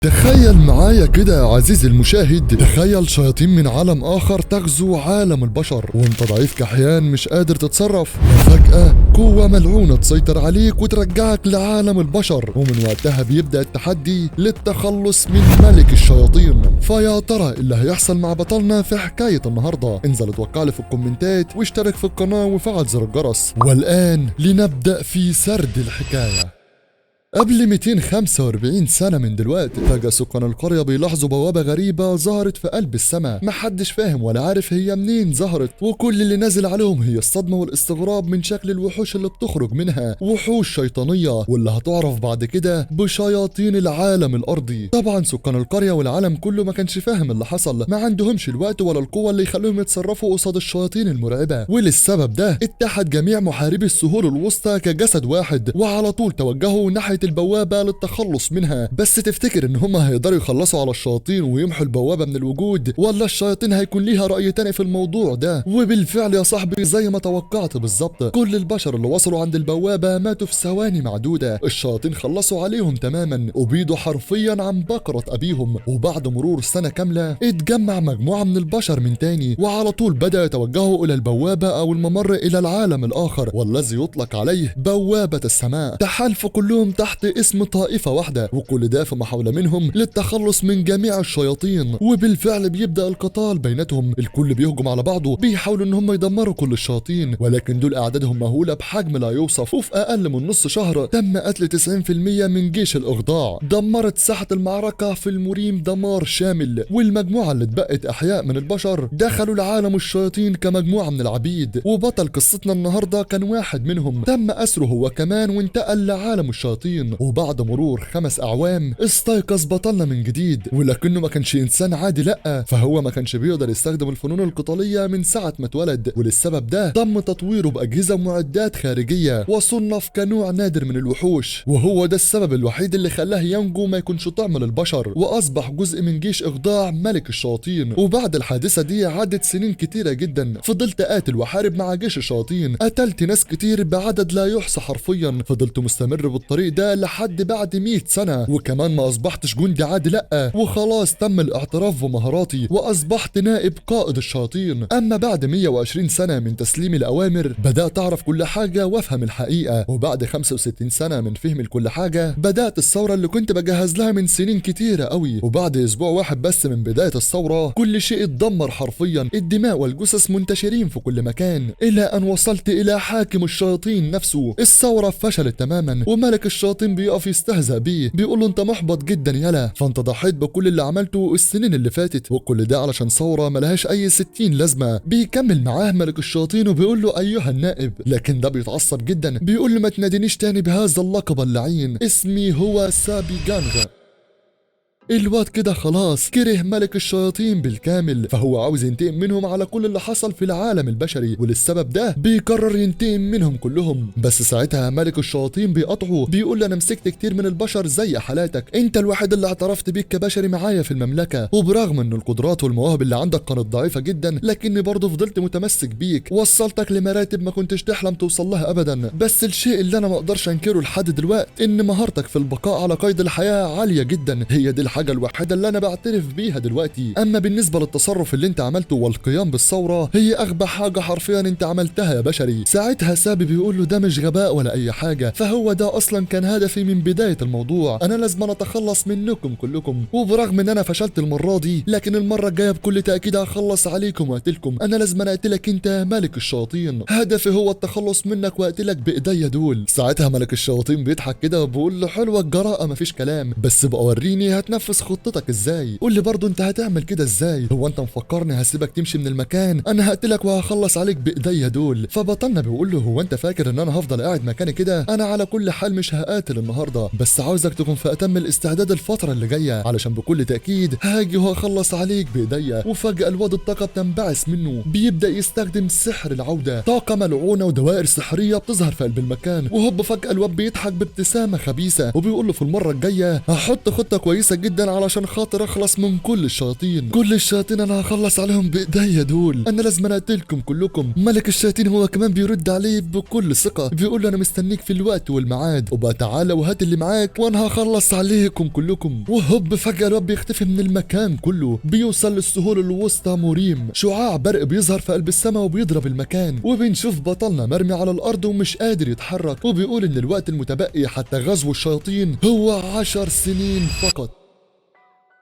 تخيل معايا كده يا عزيزي المشاهد، تخيل شياطين من عالم آخر تغزو عالم البشر وانت ضعيف كحيان مش قادر تتصرف، وفجأة قوة ملعونة تسيطر عليك وترجعك لعالم البشر، ومن وقتها بيبدأ التحدي للتخلص من ملك الشياطين. فيا ترى اللي هيحصل مع بطلنا في حكاية النهاردة؟ انزل اتوقع لي في الكومنتات واشترك في القناة وفعل زر الجرس. والآن لنبدأ في سرد الحكاية. قبل 245 سنة من دلوقتي، فجأة سكان القرية بيلاحظوا بوابة غريبة ظهرت في قلب السماء، محدش فاهم ولا عارف هي منين ظهرت، وكل اللي نازل عليهم هي الصدمة والاستغراب من شكل الوحوش اللي بتخرج منها، وحوش شيطانية واللي هتعرف بعد كده بشياطين العالم الأرضي. طبعا سكان القرية والعالم كله ما كانش فاهم اللي حصل، ما عندهمش الوقت ولا القوة اللي يخلوهم يتصرفوا قصاد الشياطين المرعبة، وللسبب ده اتحد جميع محاربي السهول الوسطى كجسد واحد، وعلى طول توجهوا ناحية البوابة للتخلص منها. بس تفتكر ان هم هيقدروا يخلصوا على الشياطين ويمحوا البوابة من الوجود، ولا الشياطين هيكون ليها رأي تاني في الموضوع ده؟ وبالفعل يا صاحبي زي ما توقعت بالظبط، كل البشر اللي وصلوا عند البوابة ماتوا في ثواني معدودة. الشياطين خلصوا عليهم تماما وبيدوا حرفيا عن بقرة ابيهم، وبعد مرور سنة كاملة اتجمع مجموعة من البشر من تاني، وعلى طول بدأ يتوجهوا الى البوابة او الممر الى العالم الاخر، والذي يطلق عليه بوابة السماء. تحالفوا كلهم تحت اسم طائفة واحدة، وكل ده في محاولة منهم للتخلص من جميع الشياطين. وبالفعل بيبدأ القتال بيناتهم، الكل بيهجم على بعضه، بيحاولوا ان هم يدمروا كل الشياطين، ولكن دول اعدادهم مهولة بحجم لا يوصف، وفي اقل من نص شهر تم قتل 90% من جيش الاغضاع. دمرت ساحة المعركة في المريم دمار شامل، والمجموعة اللي اتبقت احياء من البشر دخلوا لعالم الشياطين كمجموعة من العبيد. وبطل قصتنا النهاردة كان واحد منهم، تم اسره هو كمان وانتقل لعالم الشياطين. وبعد مرور 5 أعوام استيقظ بطلنا من جديد، ولكنه ما كانش إنسان عادي، لأ، فهو ما كانش بيقدر يستخدم الفنون القتالية من ساعة ما اتولد، وللسبب ده تم تطويره بأجهزة ومعدات خارجية، وصنف كنوع نادر من الوحوش، وهو ده السبب الوحيد اللي خلاه ينجو ما يكونش طعم للبشر، وأصبح جزء من جيش إخضاع ملك الشياطين. وبعد الحادثة دي عدت سنين كتيرة جدا، فضلت قاتل وحارب مع جيش الشياطين، قتلت ناس كتير بعدد لا يحصى حرفيا، فضلت مستمر بالطريق ده لحد بعد 100 سنة، وكمان ما أصبحتش جندي عادي، لأ، وخلاص تم الاعتراف بمهاراتي وأصبحت نائب قائد الشياطين. أما بعد 120 سنة من تسليم الأوامر بدأت أعرف كل حاجة وأفهم الحقيقة، وبعد 65 سنة من فهم كل حاجة بدأت الثورة اللي كنت بجهز لها من سنين كتيرة قوي. وبعد أسبوع واحد بس من بداية الثورة كل شيء اتدمر حرفيا، الدماء والجثث منتشرين في كل مكان، إلى أن وصلت إلى حاكم الشياطين نفسه. الثورة فشلت تماما، وملك الشياطين بيقف يستهزأ بيه، بيقول له انت محبط جدا يلا، فانت ضحيت بكل اللي عملته السنين اللي فاتت، وكل ده علشان ثوره ملهاش اي 60 لازمه. بيكمل معاه ملك الشياطين وبيقول له ايها النائب، لكن ده بيتعصب جدا، بيقول له ما تنادينيش تاني بهذا اللقب اللعين، اسمي هو سابي جانغا. الواد كده خلاص كره ملك الشياطين بالكامل، فهو عاوز ينتقم منهم على كل اللي حصل في العالم البشري، وللسبب ده بيقرر ينتقم منهم كلهم. بس ساعتها ملك الشياطين بيقطعه، بيقول له انا مسكت كتير من البشر زي حالاتك، انت الوحيد اللي اعترفت بيك كبشري معايا في المملكه، وبرغم ان القدرات والمواهب اللي عندك كانت ضعيفه جدا، لكني برضه فضلت متمسك بيك، وصلتك لمراتب ما كنتش تحلم توصل لها ابدا. بس الشيء اللي انا ما اقدرش انكره لحد دلوقتي ان مهارتك في البقاء على قيد الحياه عاليه جدا، هي دي الحاجة الوحيدة اللي أنا بعترف بيها دلوقتي. أما بالنسبة للتصرف اللي أنت عملته والقيام بالثورة، هي أغبى حاجة حرفيا أنت عملتها يا بشري. ساعتها سابي بيقول له ده مش غباء ولا أي حاجة، فهو ده أصلا كان هدفي من بداية الموضوع، أنا لازم أتخلص منكم كلكم، وبرغم إن أنا فشلت المرة دي، لكن المرة الجاية بكل تأكيد هخلص عليكم وأقتلكم، أنا لازم أقتلك أنت ملك الشياطين، هدفي هو التخلص منك وأقتلك بإيديا دول. ساعتها ملك الشياطين بيضحك كده وبيقول له حلوة الجراءة مفيش كلام، بس بقى وريني هتنفذ خطتك ازاي، قول لي برضه انت هتعمل كده ازاي، هو انت مفكرني هسيبك تمشي من المكان؟ انا هقتلك وهخلص عليك بايديا دول. فبطلنا بيقول له هو انت فاكر ان انا هفضل قاعد مكاني كده؟ انا على كل حال مش هقاتل النهارده، بس عاوزك تكون في اتم الاستعداد الفتره اللي جايه، علشان بكل تاكيد هاجي وهخلص عليك بايديا. وفجاه الواد الطاقه بتنبعث منه، بيبدا يستخدم سحر العوده، طاقه ملعونه ودوائر سحريه بتظهر في قلب المكان، وهوب فجاه الواد بيضحك بابتسامه خبيثه وبيقول له في المره الجايه هحط خطه كويسه جدا جدا علشان خاطر اخلص من كل الشياطين. كل الشياطين انا هخلص عليهم بايديا دول، انا لازم اقتلكم كلكم. ملك الشياطين هو كمان بيرد عليه بكل ثقه، بيقول له انا مستنيك في الوقت والميعاد، وبقى تعالى وهات اللي معاك وانا هخلص عليكم كلكم. وهوب فجاه الواد بيختفي من المكان كله، بيوصل للسهول الوسطى مريم، شعاع برق بيظهر في قلب السماء وبيضرب المكان، وبنشوف بطلنا مرمي على الارض ومش قادر يتحرك، وبيقول ان الوقت المتبقي حتى غزو الشياطين هو 10 سنين فقط.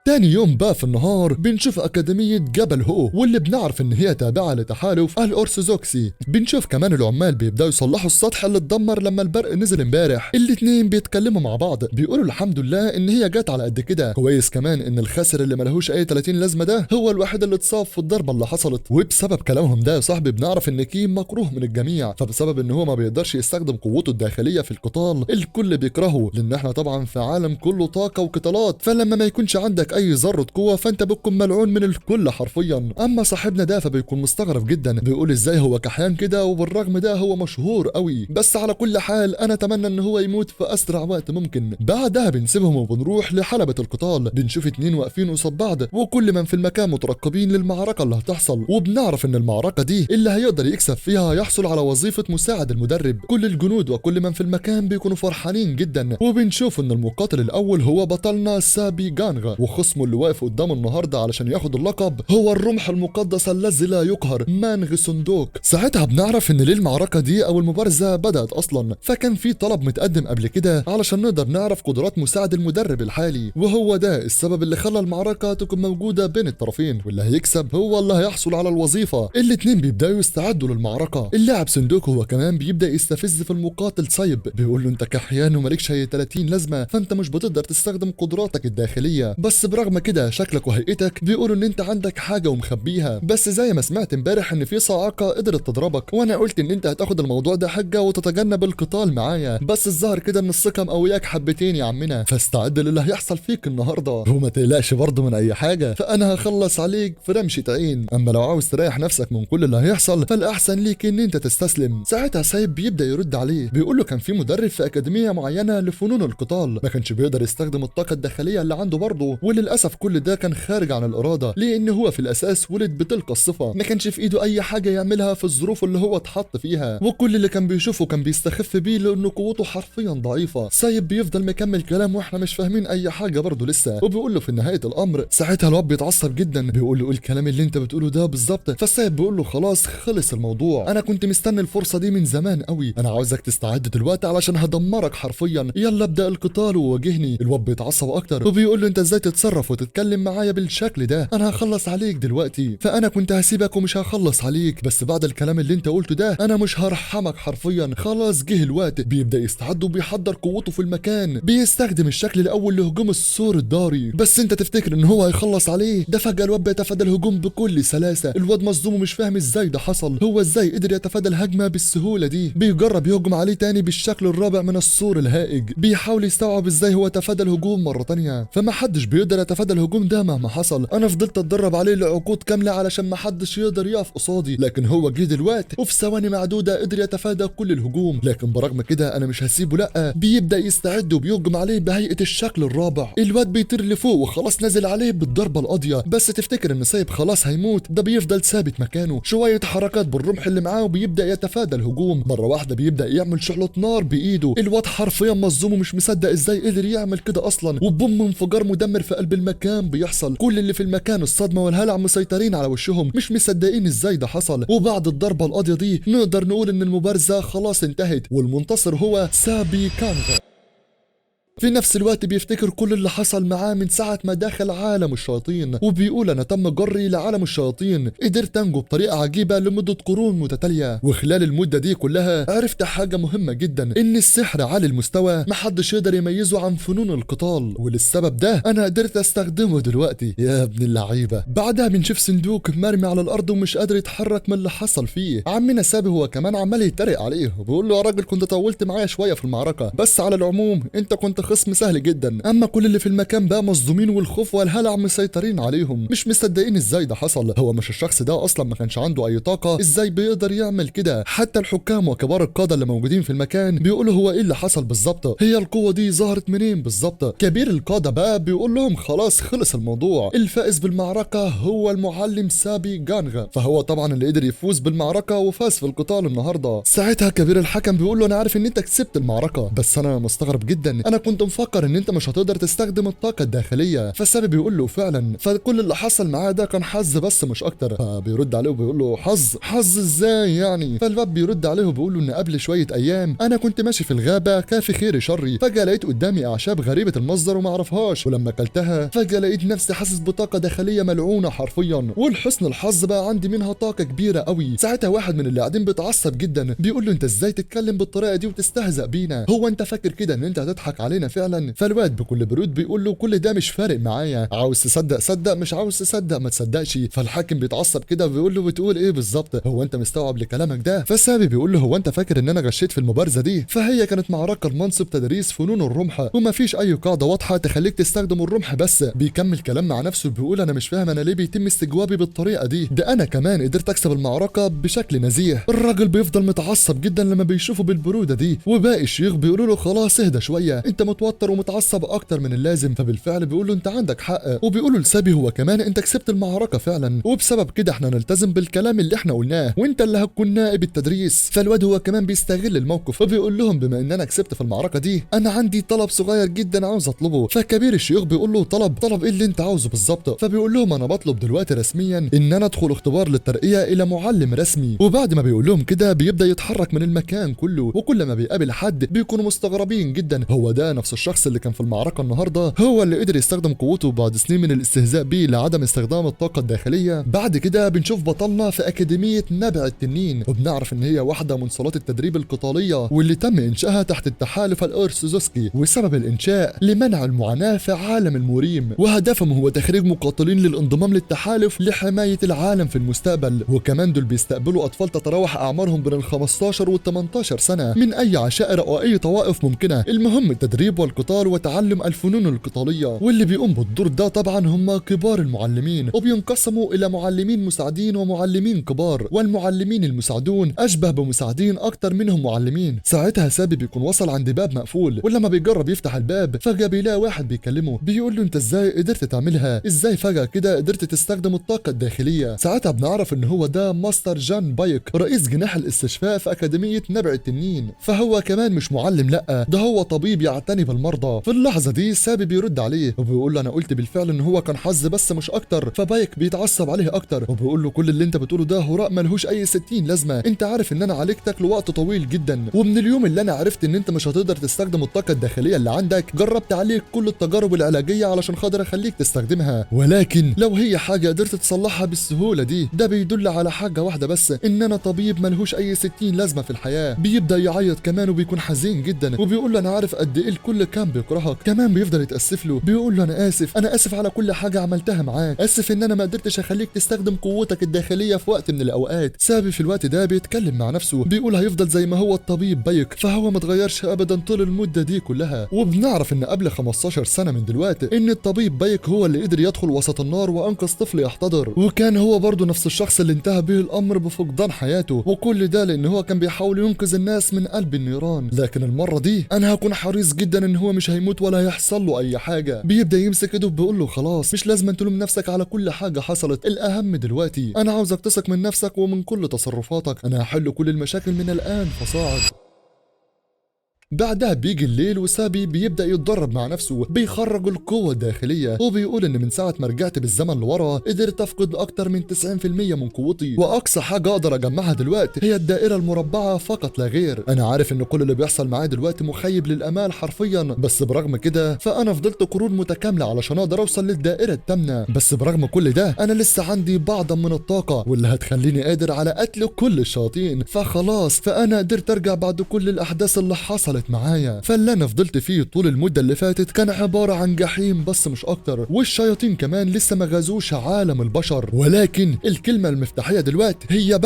تاني يوم بقى في النهار بنشوف أكاديمية جبل هو، واللي بنعرف إن هي تابعة لتحالف الأرثوذكسي. بنشوف كمان العمال بيبدأوا يصلحوا السطح اللي اتدمر لما البرق نزل امبارح. الاتنين بيتكلموا مع بعض، بيقولوا الحمد لله إن هي جت على قد كده، كويس كمان إن الخاسر اللي ملهوش أي 30 لازمة ده هو الوحيد اللي اتصاب في الضربة اللي حصلت. وبسبب كلامهم ده يا صاحبي بنعرف إن كيم مكروه من الجميع، فبسبب إن هو ما بيقدرش يستخدم قوته الداخلية في القتال الكل بيكرهه، لأن احنا طبعا في عالم كله طاقة وقتالات، فلما ما يكونش عندك أي ذرة قوة فانت بتكون ملعون من الكل حرفيا. اما صاحبنا ده فبيكون مستغرب جدا، بيقول ازاي هو كحيان كده وبالرغم ده هو مشهور قوي. بس على كل حال انا اتمنى ان هو يموت في اسرع وقت ممكن. بعدها بنسيبهم وبنروح لحلبة القتال، بنشوف اتنين واقفين قصاد بعض وكل من في المكان مترقبين للمعركة اللي هتحصل، وبنعرف ان المعركة دي اللي هيقدر يكسب فيها يحصل على وظيفة مساعد المدرب. كل الجنود وكل من في المكان بيكونوا فرحانين جدا، وبنشوف ان المقاتل الاول هو بطلنا سابي جانغ، وخصمه اللي واقف قدامه النهارده علشان ياخد اللقب هو الرمح المقدس الذي لا يقهر مانغ صندوق. ساعتها بنعرف ان ليه المعركه دي او المبارزه بدات اصلا، فكان في طلب متقدم قبل كده علشان نقدر نعرف قدرات مساعد المدرب الحالي، وهو ده السبب اللي خلى المعركه تكون موجوده بين الطرفين، واللي هيكسب هو اللي هيحصل على الوظيفه. الاتنين بيبداوا يستعدوا للمعركه. اللاعب صندوق هو كمان بيبدا يستفز في المقاتل صيب، بيقول له انت كحيان ومالكش اي 30 لازمه، فانت مش بتقدر تستخدم قدراتك الداخليه، بس برغم كده شكلك وهيئتك بيقولوا ان انت عندك حاجه ومخبيها. بس زي ما سمعت امبارح ان في صاعقه قدرت تضربك، وانا قلت ان انت هتاخد الموضوع ده حجه وتتجنب القتال معايا، بس الظاهر كده ان الثقه مقوياك حبتين يا عمنا، فاستعد للي هيحصل فيك النهارده، وما تقلقش برضه من اي حاجه، فانا هخلص عليك في رمشه عين. اما لو عاوز تريح نفسك من كل اللي هيحصل فالاحسن ليك ان انت تستسلم. ساعتها سايب بيبدا يرد عليه، بيقول له كان في مدرب في اكاديميه معينه لفنون القتال ما كانش بيقدر يستخدم الطاقه الداخليه اللي عنده برضه، وللاسف كل ده كان خارج عن الإرادة، لأن هو في الأساس ولد بتلك الصفة، ما كانش في إيده أي حاجة يعملها في الظروف اللي هو اتحط فيها، وكل اللي كان بيشوفه كان بيستخف بيه لأنه قوته حرفيا ضعيفة. سايب بيفضل مكمل كلام واحنا مش فاهمين أي حاجة برضه لسه، وبيقول له في نهاية الأمر ساعتها الواد بيتعصب جدا، بيقول له الكلام اللي أنت بتقوله ده بالظبط، فالسايب بيقول له خلاص خلص الموضوع، أنا كنت مستني الفرصة دي من زمان قوي، أنا عاوزك تستعد دلوقتي علشان هدمرك حرفيا، يلا ابدأ القتال وواجهني. الواد بيتعصب أكتر وبيقول له أنت إزاي تتصرف وتتكلم معايا بالشكل ده، انا هخلص عليك دلوقتي، فانا كنت هسيبك ومش هخلص عليك، بس بعد الكلام اللي انت قلته ده انا مش هرحمك حرفيا، خلاص جه الوقت. بيبدا يستعد وبيحضر قوته في المكان، بيستخدم الشكل الاول لهجوم السور الضاري، بس انت تفتكر ان هو هيخلص عليه؟ ده فجاه الواد بيتفادى الهجوم بكل سلاسه، الواد مصدوم ومش فاهم ازاي ده حصل، هو ازاي قدر يتفادى الهجمه بالسهوله دي. بيجرب يهجم عليه تاني بالشكل الرابع من السور الهائج، بيحاول يستوعب ازاي هو تفادى الهجوم مره تانيه، فما حدش بيقدر يتفادى الهجوم ده مهما حصل. انا فضلت اتدرب عليه لعقود كامله علشان ما حدش يقدر يقف قصادي، لكن هو جه دلوقتي وفي ثواني معدوده قدر يتفادى كل الهجوم، لكن برغم كده انا مش هسيبه، لا بيبدا يستعد وبيهجم عليه بهيئه الشكل الرابع. الواد بيطير لفوق وخلاص نازل عليه بالضربه القاضيه، بس تفتكر ان سايب خلاص هيموت؟ ده بيفضل ثابت مكانه، شويه حركات بالرمح اللي معاه وبيبدا يتفادى الهجوم، مره واحده بيبدا يعمل شعله نار بايده، الواد حرفيا مصدوم ومش مصدق ازاي قدر يعمل كده اصلا، وبوم انفجار مدمر في قلب المكان بيحصل، كل اللي في المكان الصدمه والهلع مسيطرين على وشهم مش مصدقين ازاي ده حصل. وبعد الضربه القاضيه دي نقدر نقول ان المبارزه خلاص انتهت، والمنتصر هو سابي كانغ. في نفس الوقت بيفتكر كل اللي حصل معاه من ساعة ما دخل عالم الشياطين، وبيقول أنا تم جري لعالم الشياطين، قدرت أنجو بطريقة عجيبة لمدة قرون متتالية، وخلال المدة دي كلها عرفت حاجة مهمة جدا، إن السحر عالي المستوى محدش يقدر يميزه عن فنون القتال، وللسبب ده أنا قدرت أستخدمه دلوقتي يا ابن اللعيبة. بعدها بنشوف صندوق مرمي على الأرض ومش قادر يتحرك من اللي حصل فيه. عمنا سابي هو كمان عمال يتريق عليه وبيقول له يا راجل كنت طولت معايا شوية في المعركة، بس على العموم أنت كنت الخصم سهل جدا، اما كل اللي في المكان بقى مصدومين والخوف والهلع مسيطرين عليهم، مش مصدقين ازاي ده حصل. هو مش الشخص ده اصلا ما كانش عنده اي طاقه، ازاي بيقدر يعمل كده؟ حتى الحكام وكبار القاده اللي موجودين في المكان بيقولوا هو ايه اللي حصل بالظبط، هي القوه دي ظهرت منين بالظبط؟ كبير القاده بقى بيقول لهم خلاص خلص الموضوع، الفائز بالمعركه هو المعلم سابي جانغ، فهو طبعا اللي قدر يفوز بالمعركه وفاز في القتال النهارده. ساعتها كبير الحكم بيقول له انا عارف ان انت كسبت المعركه، بس انا مستغرب جدا، انا كنت مفكر ان انت مش هتقدر تستخدم الطاقه الداخليه. فسابي بيقول له فعلا، فكل اللي حصل معاه ده كان حظ بس مش اكتر. فبيرد عليه وبيقول له حظ ازاي يعني؟ فالباب بيرد عليه وبيقول له ان قبل شويه ايام انا كنت ماشي في الغابه كافي خيري شري، فجاه لقيت قدامي اعشاب غريبه المصدر وما اعرفهاش، ولما اكلتها فجاه لقيت نفسي حاسس بطاقه داخليه ملعونه حرفيا، ولحسن الحظ بقى عندي منها طاقه كبيره قوي. ساعتها واحد من اللي قاعدين بيتعصب جدا بيقول له انت ازاي تتكلم بالطريقه دي وتستهزأ بينا؟ هو انت فاكر كده ان انت هتضحك علينا فعلا؟ فالواد بكل برود بيقول له كل ده مش فارق معايا، عاوز تصدق صدق، مش عاوز تصدق ما تصدقش. فالحاكم بيتعصب كده وبيقول له بتقول ايه بالظبط؟ هو انت مستوعب لكلامك ده؟ فسابي بيقول له هو انت فاكر ان انا غشيت في المبارزه دي؟ فهي كانت معركه لمنصب تدريس فنون الرمح، وما فيش اي قاعده واضحه تخليك تستخدم الرمح. بس بيكمل كلام مع نفسه بيقول انا مش فاهم انا ليه بيتم استجوابي بالطريقه دي، ده انا كمان قدرت اكسب المعركه بشكل نزيه. الراجل بيفضل متعصب جدا لما بيشوفه بالبروده دي، وباقي الشيوخ بيقولوا له خلاص اهدى شويه، انت متوتر ومتعصب اكتر من اللازم. فبالفعل بيقول له انت عندك حق، وبيقولوا لسابي هو كمان انت كسبت المعركه فعلا، وبسبب كده احنا نلتزم بالكلام اللي احنا قلناه، وانت اللي هتكون نائب التدريس. فالواد هو كمان بيستغل الموقف وبيقول لهم بما ان انا كسبت في المعركه دي انا عندي طلب صغير جدا عاوز اطلبه. فكبير الشيوخ بيقول له طلب ايه اللي انت عاوزه بالظبط؟ فبيقول لهم انا بطلب دلوقتي رسميا ان انا ادخل اختبار للترقيه الى معلم رسمي. وبعد ما بيقول لهم كده بيبدا يتحرك من المكان كله، وكل ما بيقابل حد بيكونوا مستغربين جدا، هو ده نفس الشخص اللي كان في المعركه النهارده، هو اللي قدر يستخدم قوته بعد سنين من الاستهزاء بيه لعدم استخدام الطاقه الداخليه. بعد كده بنشوف بطلنا في اكاديميه نبع التنين، وبنعرف ان هي واحده من صالات التدريب القتاليه واللي تم انشائها تحت التحالف الارثوذكسي، وسبب الانشاء لمنع المعاناه في عالم الموريم، وهدفهم هو تخريج مقاتلين للانضمام للتحالف لحمايه العالم في المستقبل. وكمان دول بيستقبلوا اطفال تتراوح اعمارهم بين ال 15 وال 18 سنه من اي عشائر او اي طوائف ممكنه، المهم التدريب والقتال وتعلم الفنون القتاليه. واللي بيقوم بالدور ده طبعا هم كبار المعلمين، وبينقسموا الى معلمين مساعدين ومعلمين كبار، والمعلمين المساعدون اشبه بمساعدين اكتر منهم معلمين. ساعتها سابي بيكون وصل عند باب مقفول، ولما بيجرب يفتح الباب فجاه بيلاقي واحد بيكلمه بيقول له انت ازاي قدرت تعملها؟ ازاي فجاه كده قدرت تستخدم الطاقه الداخليه؟ ساعتها بنعرف ان هو ده ماستر جان بايك رئيس جناح الاستشفاء في اكاديميه نبع التنين، فهو كمان مش معلم، لا ده هو طبيب يعتني بالمرضى. في اللحظه دي سابي بيرد عليه وبيقول له انا قلت بالفعل ان هو كان حظ بس مش اكتر. فبايك بيتعصب عليه اكتر وبيقول له كل اللي انت بتقوله ده هراء ملهوش اي 60 لازمه، انت عارف ان انا عالجتك لوقت طويل جدا، ومن اليوم اللي انا عرفت ان انت مش هتقدر تستخدم الطاقه الداخليه اللي عندك جربت عليك كل التجارب العلاجيه علشان خاطر اخليك تستخدمها، ولكن لو هي حاجه قدرت تصلحها بالسهوله دي ده بيدل على حاجه واحده بس، ان انا طبيب ملهوش اي 60 لازمه في الحياه. بيبدا يعيط كمان وبيكون حزين جدا وبيقول له انا عارف قد ايه الكل كان بيكرهك، كمان بيفضل يتاسف له بيقول له انا اسف على كل حاجه عملتها معاك، اسف ان انا ما قدرتش اخليك تستخدم قوتك الداخليه في وقت من الاوقات. سابي في الوقت ده بيتكلم مع نفسه بيقول هيفضل زي ما هو الطبيب بايك، فهو ما اتغيرش ابدا طول المده دي كلها. وبنعرف ان قبل 15 سنه من دلوقتي ان الطبيب بايك هو اللي قدر يدخل وسط النار وانقذ طفل يحتضر، وكان هو برضه نفس الشخص اللي انتهى به الامر بفقدان حياته، وكل ده لان هو كان بيحاول ينقذ الناس من قلب النيران. لكن المره دي انا هكون حريص جدا ان هو مش هيموت ولا هيحصل له اي حاجه. بيبدا يمسك ايده وبيقول له خلاص مش لازم تلوم نفسك على كل حاجه حصلت، الاهم دلوقتي انا عاوزك تثق من نفسك ومن كل تصرفاتك، انا هحل كل المشاكل من الان فصاعد. بعدها بيجي الليل وسابي بيبدأ يتدرب مع نفسه بيخرج القوة الداخلية، وبيقول ان من ساعة ما رجعت بالزمن لورا قدرت افقد اكتر من 90% من قوتي، واقصى حاجة اقدر اجمعها دلوقتي هي الدائرة المربعة فقط لا غير. انا عارف ان كل اللي بيحصل معايا دلوقتي مخيب للامال حرفيا، بس برغم كده فانا فضلت قرون متكاملة علشان اقدر اوصل للدائرة الثامنة، بس برغم كل ده انا لسه عندي بعضا من الطاقة واللي هتخليني قادر على قتل كل الشياطين، فخلاص فانا قدرت ارجع بعد كل الاحداث اللي حصلت حصلت معايا، فاللي انا فضلت فيه طول المدة اللي فاتت كان عبارة عن جحيم بس مش اكتر، والشياطين كمان لسه ما غزوش عالم البشر. ولكن الكلمة المفتاحية دلوقتي هي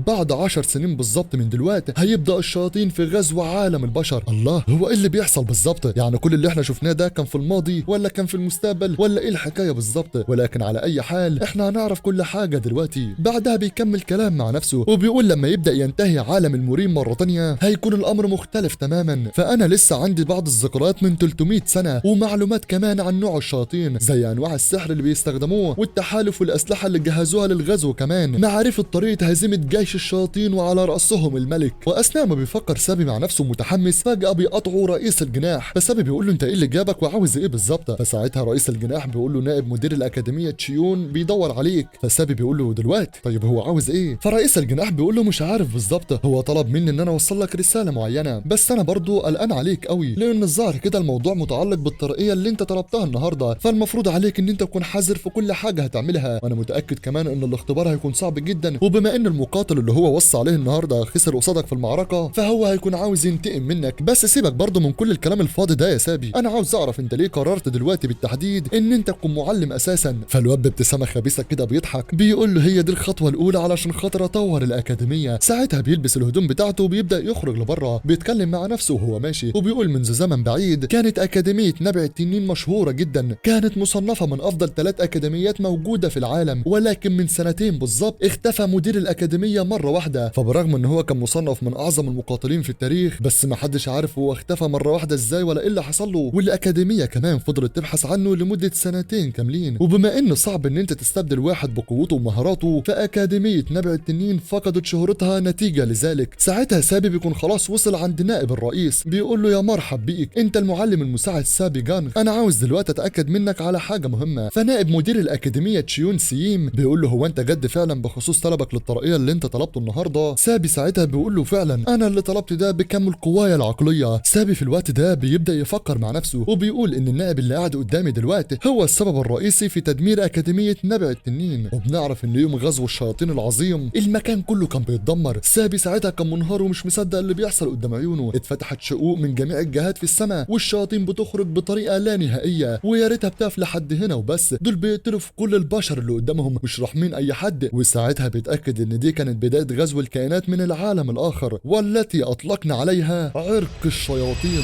بعد 10 سنين بالظبط من دلوقتي هيبدأ الشياطين في غزو عالم البشر. الله، هو ايه اللي بيحصل بالظبط؟ يعني كل اللي احنا شفناه ده كان في الماضي ولا كان في المستقبل ولا ايه الحكاية بالظبط؟ ولكن على اي حال احنا هنعرف كل حاجة دلوقتي. بعدها بيكمل كلام مع نفسه وبيقول لما يبدأ ينتهي عالم المورين مرة تانية هيكون الامر مختلف تماما، فانا لسه عندي بعض الذكريات من 300 سنة ومعلومات كمان عن نوع الشياطين زي انواع السحر اللي بيستخدموه والتحالف والاسلحة اللي جهزوها للغزو، كمان معرفة طريقة هزيمة جيش الشياطين وعلى رأسهم الملك. واثناء ما بيفكر سابي مع نفسه متحمس فجأة بيقطعوا رئيس الجناح، فسابي بيقول له انت ايه اللي جابك وعاوز ايه بالظبط؟ فساعتها رئيس الجناح بيقول له نائب مدير الأكاديمية تشيون بيدور عليك. فسابي بيقول له دلوقتي طيب هو عاوز ايه؟ فرئيس الجناح بيقول له مش عارف بالظبط، هو طلب مني ان انا اوصل لك رسالة معينة، بس انا برضو قلقان عليك قوي لان الظاهر كده الموضوع متعلق بالترقية اللي انت طلبتها النهارده، فالمفروض عليك ان انت تكون حذر في كل حاجة هتعملها، وانا متأكد كمان ان الاختبار هيكون صعب جدا، وبما ان المقاتل اللي هو وصى عليه النهارده خسر قصادك في المعركة فهو هيكون عاوز ينتقم منك. بس سيبك برضو من كل الكلام الفاضي ده يا سابي، انا عاوز اعرف انت ليه قررت دلوقتي بالتحديد ان انت تكون معلم اساسا؟ فالواد بابتسامة خبيثة كده بيضحك بيقول له هي دي الخطوة الاولى علشان خاطر اطور الاكاديمية. ساعتها بيلبس الهدوم بتاعته وبيبدأ يخرج لبره، بيتكلم مع نفسه وهو ماشي وبيقول منذ زمن بعيد كانت اكاديمية نبع التنين مشهورة جدا، كانت مصنفة من افضل 3 اكاديميات موجودة في العالم، ولكن من سنتين بالظبط اختفى مدير الاكاديمية مرة واحدة، فبرغم ان هو كان مصنف من اعظم المقاتلين في التاريخ بس ما حدش عارف هو اختفى مرة واحدة ازاي ولا ايه اللي حصل له، والاكاديمية كمان فضلت تبحث عنه لمدة سنتين كاملين. وبما انه صعب ان انت تستبدل واحد بقوته ومهاراته فاكاديمية نبع التنين فقدت شهرتها نتيجة لذلك. ساعتها سابي بيكون خلاص وصل عند نائب الرئيس بيقول له يا مرحب بيك، انت المعلم المساعد سابي جانغ، انا عاوز دلوقتي اتاكد منك على حاجه مهمه. فنائب مدير الاكاديميه تشيون سييم بيقول له هو انت جد فعلا بخصوص طلبك للترقيه اللي انت طلبته النهارده؟ سابي ساعتها بيقول له فعلا انا اللي طلبت ده بكامل قوايا العقليه. سابي في الوقت ده بيبدا يفكر مع نفسه وبيقول ان النائب اللي قاعد قدامي دلوقتي هو السبب الرئيسي في تدمير اكاديميه نبع التنين، وبنعرف ان يوم غزو الشياطين العظيم المكان كله كان بيتدمر. سابي ساعتها كان منهار ومش مصدق اللي بيحصل قدام عيونه، اتفتحت شقوق من جميع الجهات في السماء والشياطين بتخرج بطريقه لا نهائيه، ويا ريتها بتقف لحد هنا وبس، دول بيقتلوا في كل البشر اللي قدامهم مش راحمين اي حد. وساعتها بيتاكد ان دي كانت بدايه غزو الكائنات من العالم الاخر والتي اطلقنا عليها عرق الشياطين.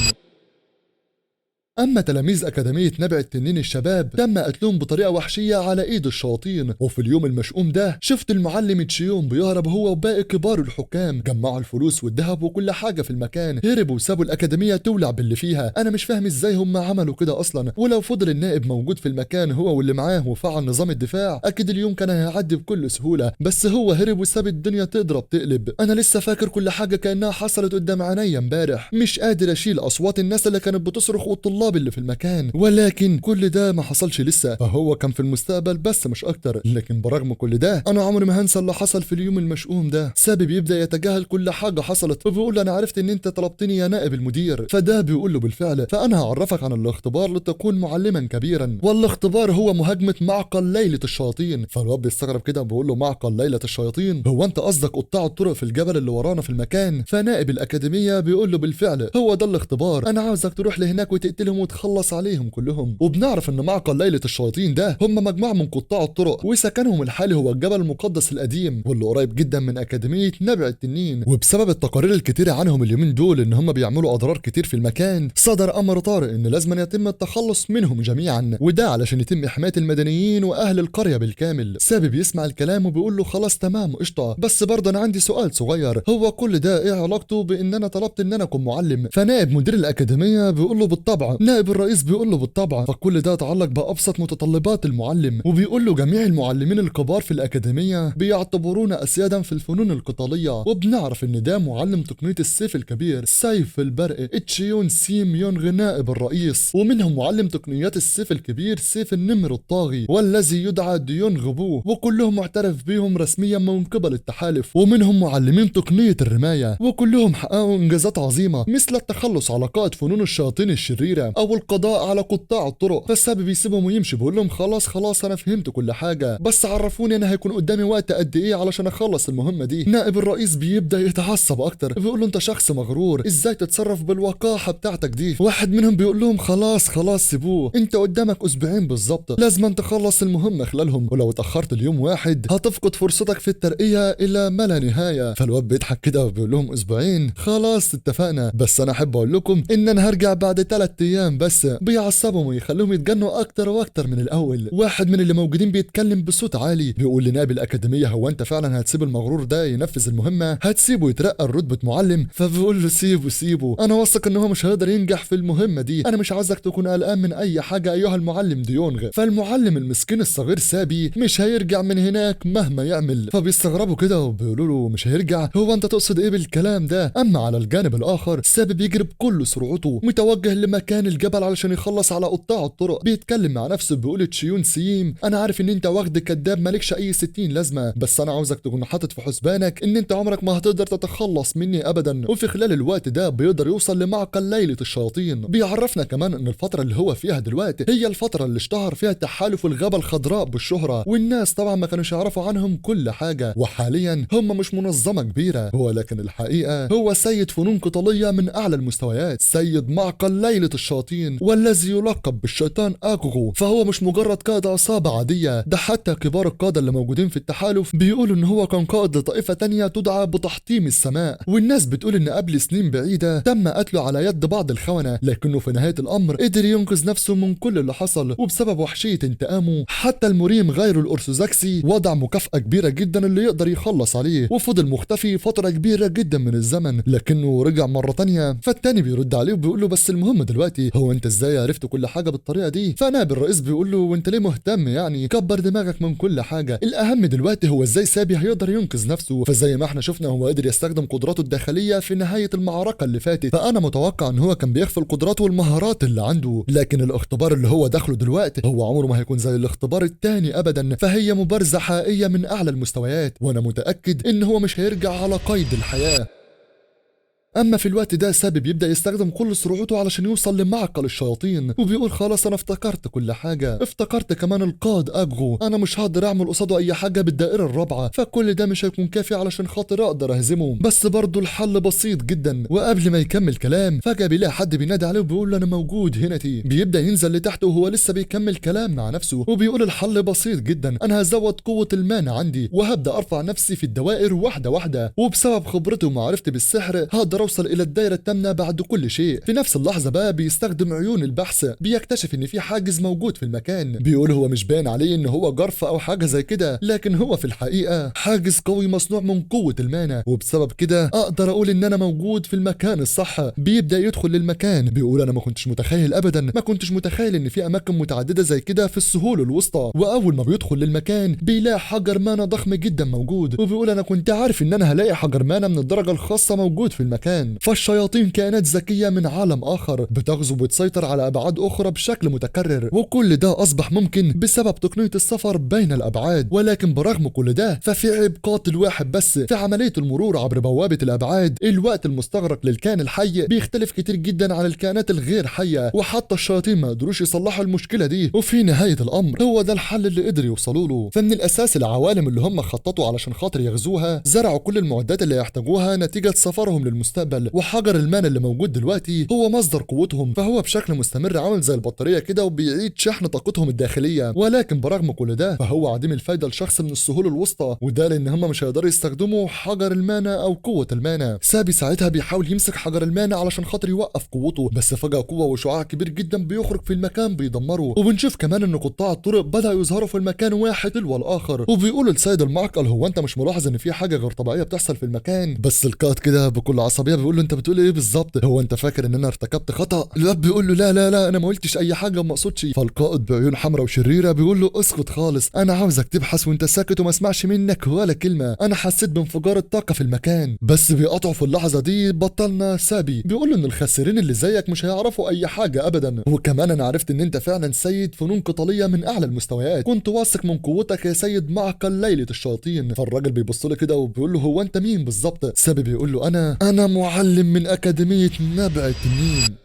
اما تلاميذ اكاديميه نبع التنين الشباب تم قتلهم بطريقه وحشيه على ايد الشياطين. وفي اليوم المشؤوم ده شفت المعلم تشيون بيهرب هو وباقي كبار الحكام، جمعوا الفلوس والذهب وكل حاجه في المكان، هربوا وسابوا الاكاديميه تولع باللي فيها. انا مش فاهم ازاي هم عملوا كده اصلا، ولو فضل النائب موجود في المكان هو واللي معاه وفعل نظام الدفاع اكيد اليوم كان هيعدي بكل سهوله، بس هو هرب وساب الدنيا تضرب تقلب. انا لسه فاكر كل حاجه كانها حصلت قدام عينيا امبارح، مش قادر اشيل اصوات الناس اللي كانت بتصرخ والطلاب اللي في المكان، ولكن كل ده ما حصلش لسه، فهو كان في المستقبل بس مش اكتر. لكن برغم كل ده انا عمري ما هنسى اللي حصل في اليوم المشؤوم ده. سابي بيبدا يتجاهل كل حاجه حصلت وبيقول انا عرفت ان انت طلبتني يا نائب المدير، فده بيقول له بالفعل فانا هعرفك عن الاختبار لتكون معلما كبيرا، والاختبار هو مهاجمه معقل ليله الشياطين. فالواد بيستغرب كده بيقول له معقل ليله الشياطين؟ هو انت قصدك قطاع الطرق في الجبل اللي ورانا في المكان؟ فنائب الاكاديميه بيقول له بالفعل هو ده الاختبار، انا عاوزك تروح لهناك وتقتلهم وتخلص عليهم كلهم. وبنعرف ان معقل ليلة الشياطين ده هم مجموعة من قطاع الطرق وسكنهم الحالي هو الجبل المقدس القديم واللي قريب جدا من اكاديمية نبع التنين. وبسبب التقارير الكتيرة عنهم اليومين دول ان هم بيعملوا اضرار كتير في المكان صدر امر طارئ ان لازم يتم التخلص منهم جميعا، وده علشان يتم حماية المدنيين واهل القرية بالكامل. سابي بيسمع الكلام وبيقول له خلاص تمام قشطة، بس برضه انا عندي سؤال صغير، هو كل ده ايه علاقته بان انا طلبت ان انا اكون معلم؟ فنائب مدير الاكاديمية بيقول له بالطبع. نائب الرئيس بيقول له بالطبع. فكل ده يتعلق بأبسط متطلبات المعلم، وبيقول له جميع المعلمين الكبار في الأكاديمية بيعتبرون أسيادا في الفنون القتالية، وبنعرف إن ده معلم تقنية السيف الكبير سيف البرق تشيون سيم يونغ نائب الرئيس، ومنهم معلم تقنيات السيف الكبير سيف النمر الطاغي والذي يدعى ديونغ بو، وكلهم معترف بهم رسميا من قبل التحالف. ومنهم معلمين تقنية الرماية وكلهم حققوا إنجازات عظيمة مثل التخلص على قائد فنون الشياطين الشريرة او القضاء على قطاع الطرق. فالسابي بيسيبهم ويمشي، بيقول لهم خلاص خلاص انا فهمت كل حاجه، بس عرفوني انا هيكون قدامي وقت قد ايه علشان اخلص المهمه دي. نائب الرئيس بيبدا يتعصب اكتر، بيقول له انت شخص مغرور، ازاي تتصرف بالوقاحه بتاعتك دي؟ واحد منهم بيقول لهم خلاص خلاص سيبوه، انت قدامك اسبوعين بالظبط لازم انت تخلص المهمه خلالهم، ولو اتاخرت اليوم واحد هتفقد فرصتك في الترقيه الى ما لا نهايه. فالواد بيضحك كده وبيقول لهم اسبوعين خلاص اتفقنا، بس انا احب اقول لكم ان انا هرجع بعد 3 ايام بس. بيعصبهم ويخليهم يتجنوا اكتر واكتر من الاول. واحد من اللي موجودين بيتكلم بصوت عالي بيقول لنائب الاكاديميه هو انت فعلا هتسيب المغرور ده ينفذ المهمه؟ هتسيبه يترقى لرتبه معلم؟ فبيقول له سيبه سيبه، انا واثق ان هو مش هيقدر ينجح في المهمه دي، انا مش عايزك تكون قلقان من اي حاجه ايها المعلم ديونغ. فالمعلم المسكين الصغير سابي مش هيرجع من هناك مهما يعمل. فبيستغربوا كده وبيقولوا له مش هيرجع؟ هو انت تقصد ايه بالكلام ده؟ اما على الجانب الاخر سابي بيجري بكل سرعته متوجه لمكان الجبل علشان يخلص على قطاع الطرق. بيتكلم مع نفسه بيقول تشيون سيم انا عارف ان انت واخد كداب مالكش اي 60 لازمه، بس انا عاوزك تكون حاطط في حسبانك ان انت عمرك ما هتقدر تتخلص مني ابدا. وفي خلال الوقت ده بيقدر يوصل لمعقل ليله الشياطين. بيعرفنا كمان ان الفتره اللي هو فيها دلوقتي هي الفتره اللي اشتهر فيها تحالف الغابه الخضراء بالشهره، والناس طبعا ما كانوش يعرفوا عنهم كل حاجه، وحاليا هم مش منظمه كبيره، هو لكن الحقيقه هو سيد فنون قتاليه من اعلى المستويات، سيد معقل ليله الشياطين والذي يلقب بالشيطان اغوغو. فهو مش مجرد قائد عصابه عاديه، ده حتى كبار القاده اللي موجودين في التحالف بيقولوا ان هو كان قائد لطائفه تانية تدعى بتحطيم السماء. والناس بتقول ان قبل سنين بعيده تم قتله على يد بعض الخونه، لكنه في نهايه الامر قدر ينقذ نفسه من كل اللي حصل، وبسبب وحشيه انتقامه حتى المريم غير الارثوذكسي وضع مكافاه كبيره جدا اللي يقدر يخلص عليه، وفضل مختفي فتره كبيره جدا من الزمن لكنه رجع مره تانية. فالتاني بيرد عليه وبيقول له بس المهم دلوقتي هو انت ازاي عرفت كل حاجه بالطريقه دي؟ فنائب الرئيس بيقول له وانت ليه مهتم يعني؟ كبر دماغك من كل حاجه، الاهم دلوقتي هو ازاي سابي هيقدر ينقذ نفسه. فزي ما احنا شفنا هو قدر يستخدم قدراته الداخليه في نهايه المعركه اللي فاتت، فانا متوقع ان هو كان بيخفي القدرات والمهارات اللي عنده، لكن الاختبار اللي هو داخله دلوقتي هو عمره ما هيكون زي الاختبار التاني ابدا، فهي مبارزه حقيقيه من اعلى المستويات، وانا متاكد ان هو مش هيرجع على قيد الحياه. اما في الوقت ده سابي بيبدا يستخدم كل سرعته علشان يوصل لمعقل الشياطين، وبيقول خلاص انا افتكرت كل حاجه، افتكرت كمان القائد اغو، انا مش هقدر اعمل قصاده اي حاجه بالدائره الرابعه، فكل ده مش هيكون كافي علشان خاطر اقدر اهزمه، بس برضه الحل بسيط جدا. وقبل ما يكمل كلام فجاه بيلاقي حد بينادي عليه وبيقول له انا موجود هنتي. بيبدا ينزل لتحت وهو لسه بيكمل كلام مع نفسه وبيقول الحل بسيط جدا، انا هزود قوه المانا عندي وهبدا ارفع نفسي في الدوائر واحده واحده، وبسبب خبرتي ومعرفتي بالسحر هقدر اوصل الى الدائره التامنه بعد كل شيء. في نفس اللحظه بقى بيستخدم عيون البحث، بيكتشف ان في حاجز موجود في المكان، بيقول هو مش باين عليه ان هو جرف او حاجه زي كده، لكن هو في الحقيقه حاجز قوي مصنوع من قوه المانا، وبسبب كده اقدر اقول ان انا موجود في المكان الصح. بيبدا يدخل للمكان بيقول انا ما كنتش متخيل ابدا، ما كنتش متخيل ان في اماكن متعدده زي كده في السهول الوسطى. واول ما بيدخل للمكان بيلاقي حجر مانا ضخم جدا موجود، وبيقول انا كنت عارف ان انا هلاقي حجر مانا من الدرجه الخاصه موجود في المكان. فالشياطين كائنات ذكيه من عالم اخر بتغزو وبتسيطر على ابعاد اخرى بشكل متكرر، وكل ده اصبح ممكن بسبب تقنيه السفر بين الابعاد. ولكن برغم كل ده ففي عيب قاتل واحد بس في عمليه المرور عبر بوابه الابعاد، الوقت المستغرق للكائن الحي بيختلف كتير جدا عن الكائنات الغير حيه، وحتى الشياطين ما قدروش يصلحوا المشكله دي. وفي نهايه الامر هو ده الحل اللي قدر يوصلوا له. فمن الاساس العوالم اللي هم خططوا علشان خاطر يغزوها زرعوا كل المعدات اللي يحتاجوها نتيجه سفرهم للمستقبل، وحجر المانا اللي موجود دلوقتي هو مصدر قوتهم، فهو بشكل مستمر عامل زي البطاريه كده وبيعيد شحن طاقتهم الداخليه. ولكن برغم كل ده فهو عديم الفايده لشخص من السهول الوسطى، وده لان هم مش هيقدروا يستخدموا حجر المانا او قوه المانا. سابي ساعتها بيحاول يمسك حجر المانا علشان خاطر يوقف قوته، بس فجاه قوه وشعاع كبير جدا بيخرج في المكان بيدمره. وبنشوف كمان ان قطاع الطرق بدأوا يظهروا في المكان واحد تلو الاخر، وبيقولوا لسيد المعقل هو انت مش ملاحظ ان في حاجه غير طبيعيه بتحصل في المكان؟ بس القائد كده بكل عصبيه بيقول له انت بتقول ايه بالظبط؟ هو انت فاكر ان انا ارتكبت خطا؟ الاب بيقول له لا لا لا انا ما قلتش اي حاجه وما اقصدش. فالقائد بعيون حمراء وشريره بيقول له اسكت خالص، انا عاوزك تبحث وانت ساكت وما اسمعش منك ولا كلمه، انا حسيت بانفجار الطاقه في المكان. بس بيقطعوا في اللحظه دي بطلنا. سابي بيقول له ان الخاسرين اللي زيك مش هيعرفوا اي حاجه ابدا، وكمان انا عرفت ان انت فعلا سيد فنون قتاليه من اعلى المستويات، كنت واثق من قوتك يا سيد معقل ليله الشياطين. فالراجل بيبص له كده وبيقول له هو انت مين بالظبط؟ سابي بيقول له انا معلم من اكاديميه نبع التنين.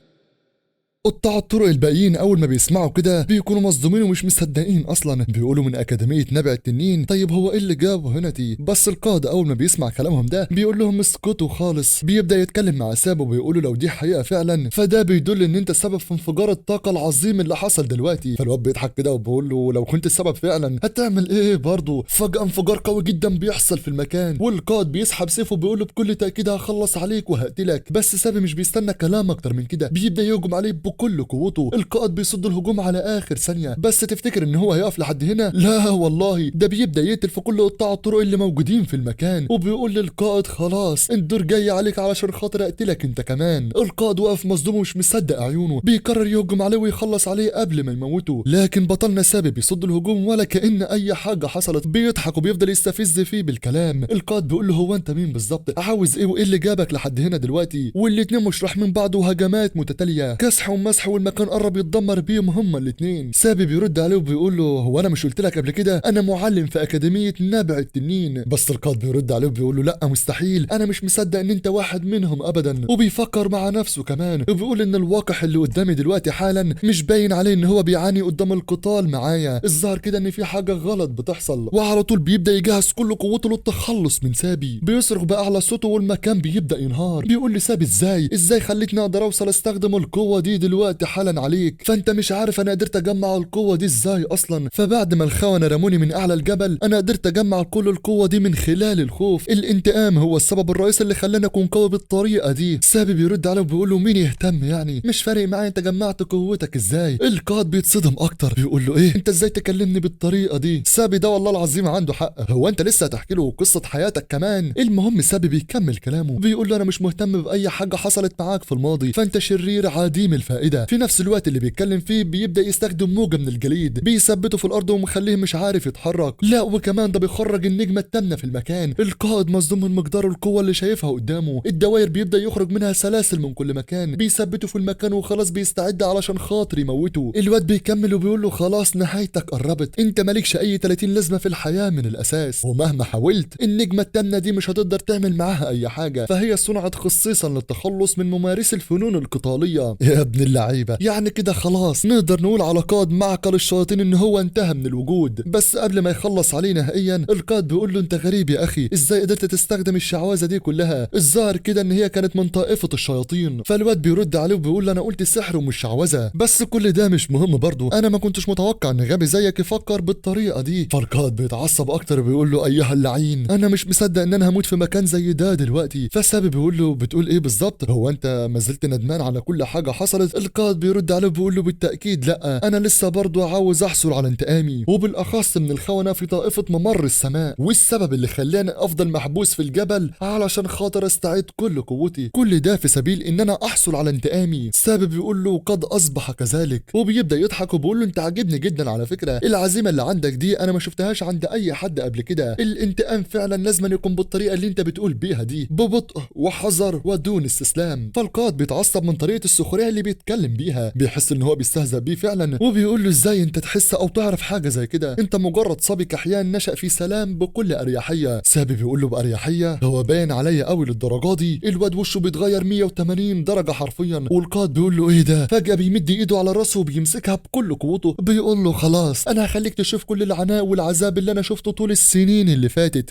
قطاع الطرق الباقيين اول ما بيسمعوا كده بيكونوا مصدومين ومش مصدقين اصلا، بيقولوا من اكاديميه نبع التنين طيب هو ايه اللي جابه هنا دي؟ بس القائد اول ما بيسمع كلامهم ده بيقول لهم اسكتوا خالص، بيبدا يتكلم مع ساب وبيقولوا لو دي حقيقه فعلا فده بيدل ان انت السبب في انفجار الطاقه العظيم اللي حصل دلوقتي. فالواد بيضحك كده وبيقول له لو كنت السبب فعلا هتعمل ايه برضه؟ فجاه انفجار قوي جدا بيحصل في المكان والقائد بيسحب سيفه وبيقول له بكل تاكيد هخلص عليك وهقتلك. بس سابي مش بيستنى كلام اكتر من كده، بيبدا يهجم عليه بكل قوته. القائد بيصد الهجوم على اخر ثانيه، بس تفتكر ان هو هيقف لحد هنا؟ لا والله، ده بيبدا يقتل في كل قطاع الطرق اللي موجودين في المكان وبيقول للقائد خلاص الدور جاي عليك علشان خاطر اقتلك انت كمان. القائد واقف مصدوم ومش مصدق عيونه، بيقرر يهجم عليه ويخلص عليه قبل ما يموته، لكن بطلنا سابي بيصد الهجوم ولا كأن اي حاجه حصلت. بيضحك وبيفضل يستفز فيه بالكلام. القائد بيقول له هو انت مين بالظبط؟ عاوز ايه وايه اللي جابك لحد هنا دلوقتي؟ والاتنين مش رايحين بعض وهجمات متتاليه كسح ومسح والمكان قرب يتدمر بيهم هما الاتنين. سابي بيرد عليه وبيقول له هو انا مش قلت لك قبل كده انا معلم في اكاديميه نبع التنين؟ بس القائد بيرد عليه وبيقول له لا مستحيل، انا مش مصدق ان انت واحد منهم ابدا. وبيفكر مع نفسه كمان وبيقول ان الواقع اللي قدامي دلوقتي حالا مش باين عليه ان هو بيعاني قدام القتال معايا، الظاهر كده ان في حاجه غلط بتحصل. وعلى طول بيبدا يجهز كل قوته للتخلص من سابي، بيصرخ باعلى صوته والمكان بيبدا ينهار. بيقول لي سابي ازاي خليتني اقدر اوصل استخدم القوه دي دلوقتي حالا عليك؟ فانت مش عارف انا قدرت اجمع القوه دي ازاي اصلا؟ فبعد ما الخونه رموني من اعلى الجبل انا قدرت اجمع كل القوه دي من خلال الخوف. الانتقام هو السبب الرئيسي اللي خلاني اكون قوي بالطريقه دي. سابي بيرد عليه وبيقول له مين يهتم يعني، مش فارق معايا انت جمعت قوتك ازاي. القائد بيتصدم اكتر، بيقول له ايه انت ازاي تكلمني بالطريقه دي؟ سابي ده والله العظيم عنده حق، هو انت لسه هتحكي له قصه حياتك كمان؟ المهم سابي بيكمل كلامه بيقول له انا مش مهتم باي حاجه حصلت معاك في الماضي، فانت شرير عديم الفائده. في نفس الوقت اللي بيتكلم فيه بيبدا يستخدم موجه من الجليد بيثبته في الارض ومخليه مش عارف يتحرك. لا وكمان ده بيخرج النجمه التامنه في المكان. القائد مصدوم من مقدار القوه اللي شايفها قدامه، الدوائر بيبدا يخرج منها سلاسل من كل مكان بيثبته في المكان وخلاص بيستعد علشان خاطر يموته. الواد بيكمل وبيقول له خلاص نهايتك قربت، انت مالكش اي 30 لازمه في الحياه من الاساس، ومهما حاولت النجمه التامنه دي مش هتقدر تعمل معاها اي حاجه، فهي صنعت خصيصا للتخلص من ممارسي الفنون القتاليه. يا ابن اللعيبه، يعني كده خلاص نقدر نقول على قائد معقل الشياطين ان هو انتهى من الوجود. بس قبل ما يخلص عليه نهائيا القائد بيقول له انت غريب يا اخي، ازاي قدرت تستخدم الشعوذه دي كلها؟ الظاهر كده ان هي كانت من طائفه الشياطين. فالواد بيرد عليه وبيقول له انا قلت سحر ومش شعوذه، بس كل ده مش مهم برضه، انا ما كنتش متوقع ان غبي زيك يفكر بالطريقه دي. فالقائد بيتعصب اكتر وبيقول له ايها اللعين، انا مش مصدق ان انا هموت في مكان زي ده دلوقتي. فالسابي بيقول له بتقول ايه بالظبط؟ هو انت ما زلت ندمان على كل حاجه حصلت؟ القائد بيرد عليه وبيقول له بالتاكيد لا، انا لسه برضه عاوز احصل على انتقامي، وبالاخص من الخونه في طائفه ممر السماء، والسبب اللي خلاني افضل محبوس في الجبل علشان خاطر استعيد كل قوتي، كل ده في سبيل ان انا احصل على انتقامي. السابي بيقول له قد اصبح كذلك، وبيبدا يضحك وبيقول له انت عاجبني جدا على فكره، العزيمه اللي عندك دي انا ما شفتهاش عند اي حد قبل كده. الانتقام فعلا لازم يكون بالطريقه اللي انت بتقول بيها دي، ببطء وحذر ودون استسلام. فالقائد بيتعصب من طريقه السخريه اللي بيتكلم بيها، بيحس ان هو بيستهزأ بيه فعلا، وبيقول له ازاي انت تحس او تعرف حاجه زي كده؟ انت مجرد صبي كحيان نشأ في سلام بكل اريحيه. سابي بيقول له باريحيه؟ هو باين عليا قوي للدرجه دي؟ الواد وشه بيتغير 180 درجه حرفيا. والقائد بيقول له ايه ده؟ فجاه بيمد ايده على راسه وبيمسكها بكل قوته، بيقول له خلاص انا هخليك تشوف كل العناء والعذاب اللي انا شفته طول السنين اللي فاتت.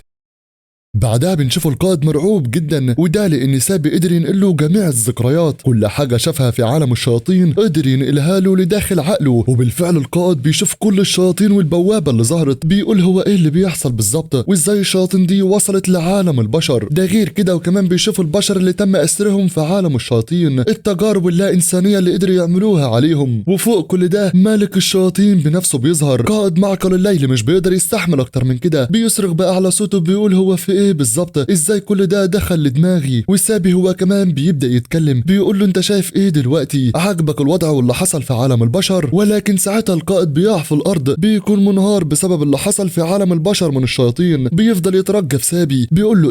بعدها بنشوف القائد مرعوب جدا، وده لان سابي قدر ينقل له جميع الذكريات، كل حاجه شافها في عالم الشياطين قدر ينقلها له لداخل عقله. وبالفعل القائد بيشوف كل الشياطين والبوابه اللي ظهرت، بيقول هو ايه اللي بيحصل بالظبط وازاي الشياطين دي وصلت لعالم البشر. ده غير كده وكمان بيشوف البشر اللي تم اسرهم في عالم الشياطين، التجارب اللا انسانيه اللي قدروا يعملوها عليهم. وفوق كل ده ملك الشياطين بنفسه بيظهر. قائد معقل الليل مش بيقدر يستحمل اكتر من كده، بيصرخ باعلى صوته بيقول هو في ايه بالظبط؟ ازاي كل ده دخل لدماغي؟ وسابي هو كمان بيبدا يتكلم، بيقول له انت شايف ايه دلوقتي؟ عاجبك الوضع واللي حصل في عالم البشر؟ ولكن ساعتها القائد بيقع في الارض، بيكون منهار بسبب اللي حصل في عالم البشر من الشياطين. بيفضل يترجى في سابي، بيقول له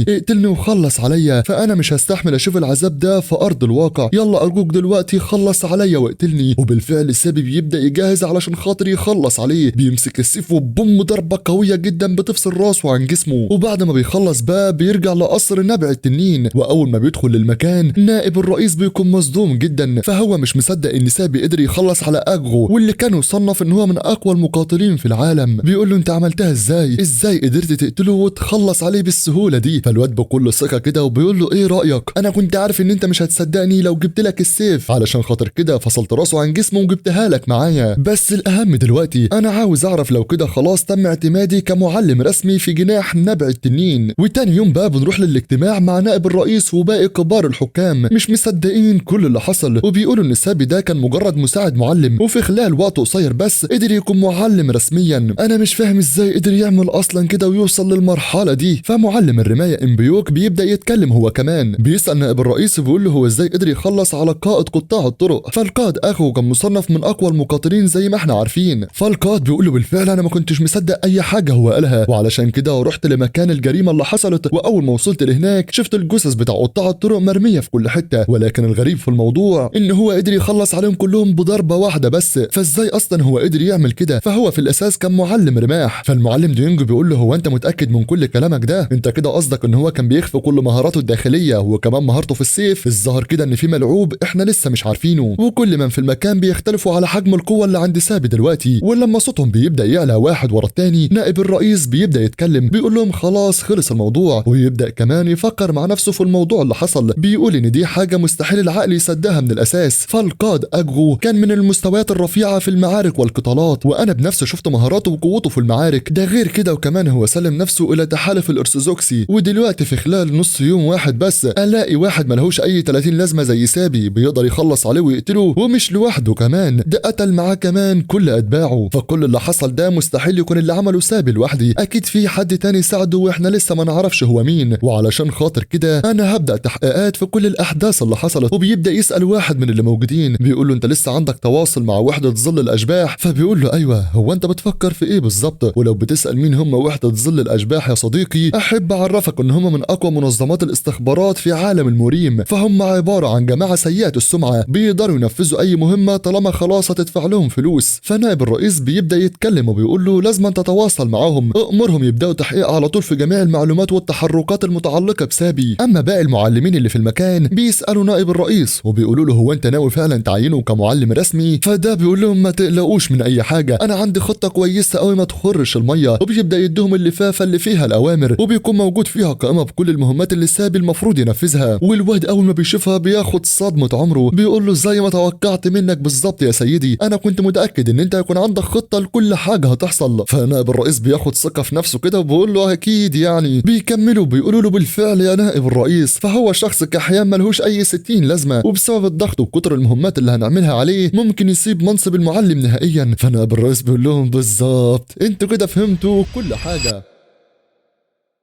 اقتلني وخلص عليا، فانا مش هستحمل اشوف العذاب ده في ارض الواقع، يلا ارجوك دلوقتي خلص عليا واقتلني. وبالفعل سابي بيبدا يجهز علشان خاطر يخلص عليه، بيمسك السيف وبوم ضربه قويه جدا بتفصل راسه عن جسمه. وبعد ما بيخلص باب بيرجع لقصر نبع التنين، واول ما بيدخل للمكان نائب الرئيس بيكون مصدوم جدا، فهو مش مصدق ان سابي قدر يخلص على اغو واللي كان يصنف ان هو من اقوى المقاتلين في العالم. بيقول له انت عملتها ازاي قدرت تقتله وتخلص عليه بالسهوله دي؟ فالواد بكل ثقه كده وبيقول له ايه رايك، انا كنت عارف ان انت مش هتصدقني لو جبت لك السيف، علشان خاطر كده فصلت راسه عن جسمه وجبتها لك معايا، بس الاهم دلوقتي انا عاوز اعرف لو كده خلاص تم اعتمادي كمعلم رسمي في جناح نبع التنين. وتاني يوم بقى بنروح للاجتماع مع نائب الرئيس وباقي كبار الحكام، مش مصدقين كل اللي حصل، وبيقولوا ان سابي ده كان مجرد مساعد معلم، وفي خلال وقت قصير بس قدر يكون معلم رسميا. انا مش فاهم ازاي قدر يعمل اصلا كده ويوصل للمرحله دي. فمعلم الرمايه امبيوك بيبدا يتكلم هو كمان، بيسال نائب الرئيس وبيقول له هو ازاي قدر يخلص على قائد قطاع الطرق. فالقائد اخو كان مصنف من اقوى المقاتلين زي ما احنا عارفين. فالقائد بيقول له بالفعل انا ما كنتش مصدق اي حاجه هو قالها، وعلشان كده رحت لمكان الجريمه اللي حصلت، واول ما وصلت لهناك شفت الجثث بتاع قطاع الطرق مرميه في كل حته، ولكن الغريب في الموضوع ان هو قدر يخلص عليهم كلهم بضربه واحده بس. فازاي اصلا هو قدر يعمل كده؟ فهو في الاساس كان معلم رماح. فالمعلم ديونج بيقول له هو انت متاكد من كل كلامك ده؟ انت كده قصدك ان هو كان بيخفي كل مهاراته الداخليه وكمان مهارته في السيف؟ الظاهر كده ان في ملعوب احنا لسه مش عارفينه، وكل من في المكان بيختلفوا على حجم القوه اللي عند سابي دلوقتي. ولما صوتهم بيبدا يعلى واحد ورا التاني نائب الرئيس بيبدا يتكلم، بيقول لهم خلاص خلص الموضوع، ويبدا كمان يفكر مع نفسه في الموضوع اللي حصل. بيقول ان دي حاجه مستحيل العقل يصدقها من الاساس. فالقائد اغو كان من المستويات الرفيعه في المعارك والقتالات، وانا بنفسي شفت مهاراته وقوته في المعارك. ده غير كده وكمان هو سلم نفسه الى تحالف الارثوذكسي، ودلوقتي في خلال نص يوم واحد بس الاقي واحد ملهوش اي 30 لازمه زي سابي بيقدر يخلص عليه ويقتله، ومش لوحده كمان ده قتل معاه كمان كل اتباعه. فكل اللي حصل ده مستحيل يكون اللي عمله سابي لوحدي، اكيد في حد تاني ساعده واحنا لسه ما نعرفش هو مين. وعلشان خاطر كده انا هبدا تحقيقات في كل الاحداث اللي حصلت. وبيبدا يسال واحد من اللي موجودين، بيقول له انت لسه عندك تواصل مع وحده ظل الاشباح؟ فبيقول له ايوه، هو انت بتفكر في ايه بالظبط؟ ولو بتسال مين هم وحده ظل الاشباح يا صديقي، احب اعرفك ان هم من اقوى منظمات الاستخبارات في عالم الموريم، فهم عباره عن جماعه سيئه السمعه بيقدروا ينفذوا اي مهمه طالما خلاص هتدفع لهم فلوس. فنائب الرئيس بيبدا يتكلم وبيقول له لازم انت تتواصل معاهم، امرهم يبداوا تحقيق على طول في جميع المعلومات والتحركات المتعلقه بسابي. اما باقي المعلمين اللي في المكان بيسالوا نائب الرئيس وبيقولوا له هو انت ناوي فعلا تعينه كمعلم رسمي؟ فده بيقول لهم ما تقلقوش من اي حاجه، انا عندي خطه كويسه قوي ما تخرش الميه. وبيبدا يديهم اللفافه اللي فيها الاوامر، وبيكون موجود فيها قائمه بكل المهمات اللي سابي المفروض ينفذها. والواد اول ما بيشوفها بياخد صدمه عمره، بيقول له زي ما توقعت منك بالظبط يا سيدي، انا كنت متاكد ان انت هيكون عندك خطه لكل حاجه هتحصل. فنائب الرئيس بياخد ثقه في نفسه كده وبيقول له اكيد يعني. بيكملوا بيقولوا له بالفعل يا نائب الرئيس، فهو شخص كحيان ملهوش اي 60 لازمه، وبسبب الضغط وكتر المهمات اللي هنعملها عليه ممكن يسيب منصب المعلم نهائيا. فنائب الرئيس بيقول لهم بالظبط انتوا كده فهمتوا كل حاجه.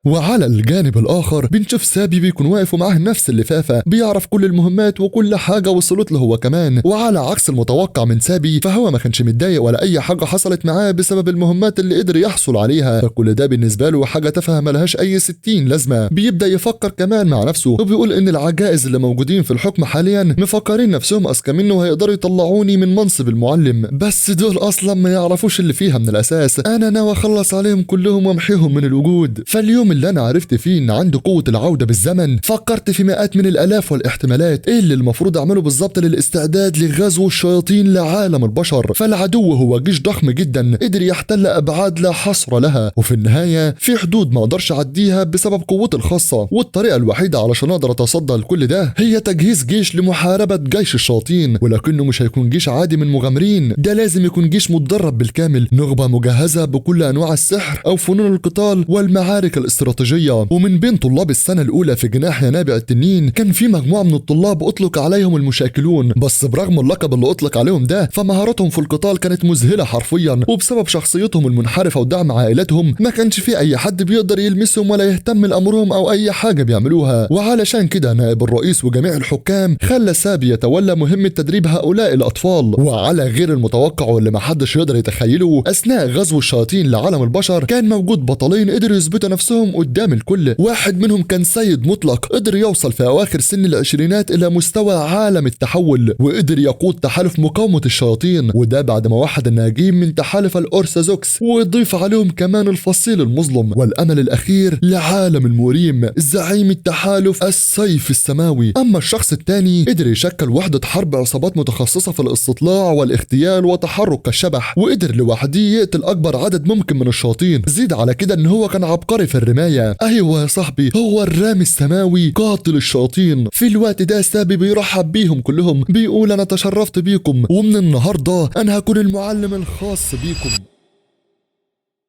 وعلى الجانب الاخر بنشوف سابي بيكون واقف ومعاه نفس اللفافه، بيعرف كل المهمات وكل حاجه وصلت له هو كمان. وعلى عكس المتوقع من سابي فهو ما كانش متضايق ولا اي حاجه حصلت معاه بسبب المهمات اللي قدر يحصل عليها، فكل ده بالنسبه له حاجه تافهه ملهاش اي 60 لازمه. بيبدا يفكر كمان مع نفسه وبيقول ان العجائز اللي موجودين في الحكم حاليا مفكرين نفسهم اذكى منه وهيقدروا يطلعوني من منصب المعلم، بس دول اصلا ما يعرفوش اللي فيها من الاساس. انا ناوي اخلص عليهم كلهم وامحيهم من الوجود. فاليوم اللي انا عرفت فيه ان عنده قوه العوده بالزمن فكرت في مئات من الالاف والاحتمالات ايه اللي المفروض اعمله بالظبط للاستعداد لغزو الشياطين لعالم البشر. فالعدو هو جيش ضخم جدا قدر يحتل ابعاد لا حصر لها، وفي النهايه في حدود ما اقدرش اعديها بسبب قوتي الخاصه، والطريقه الوحيده علشان اقدر اتصدى لكل ده هي تجهيز جيش لمحاربه جيش الشياطين. ولكنه مش هيكون جيش عادي من مغامرين، ده لازم يكون جيش متدرب بالكامل، نخبه مجهزه بكل انواع السحر او فنون القتال والمعارك الاستراتيجيه. ومن بين طلاب السنه الاولى في جناح ينابع التنين كان في مجموعه من الطلاب اطلق عليهم المشاكلون، بس برغم اللقب اللي اطلق عليهم ده فمهاراتهم في القتال كانت مذهله حرفيا، وبسبب شخصيتهم المنحرفه ودعم عائلتهم ما كانش في اي حد بيقدر يلمسهم ولا يهتم لامرهم او اي حاجه بيعملوها. وعلشان كده نائب الرئيس وجميع الحكام خلى سابي يتولى مهمه تدريب هؤلاء الاطفال. وعلى غير المتوقع واللي ما حدش يقدر يتخيله، اثناء غزو الشياطين لعالم البشر كان موجود بطلين قدروا يثبتوا نفسهم عليهم قدام الكل. واحد منهم كان سيد مطلق قدر يوصل في اواخر سن العشرينات الى مستوى عالم التحول، وقدر يقود تحالف مقاومة الشياطين، وده بعد ما وحد الناجين من تحالف الأورثوذكس ويضيف عليهم كمان الفصيل المظلم. والأمل الأخير لعالم الموريم زعيم التحالف السيف السماوي. أما الشخص الثاني قدر يشكل وحدة حرب عصابات متخصصة في الاستطلاع والاغتيال وتحرك كالشبح، وقدر لوحده يقتل أكبر عدد ممكن من الشياطين. زيد على كده إن هو كان عبقري في الرماية. أيوة يا صاحبي، هو الرامي السماوي قاتل الشياطين. في الوقت ده سابي بيرحب بيهم كلهم، بيقول أنا تشرفت بيكم، ومن النهاردة أنا هكون المعلم الخاص بيكم.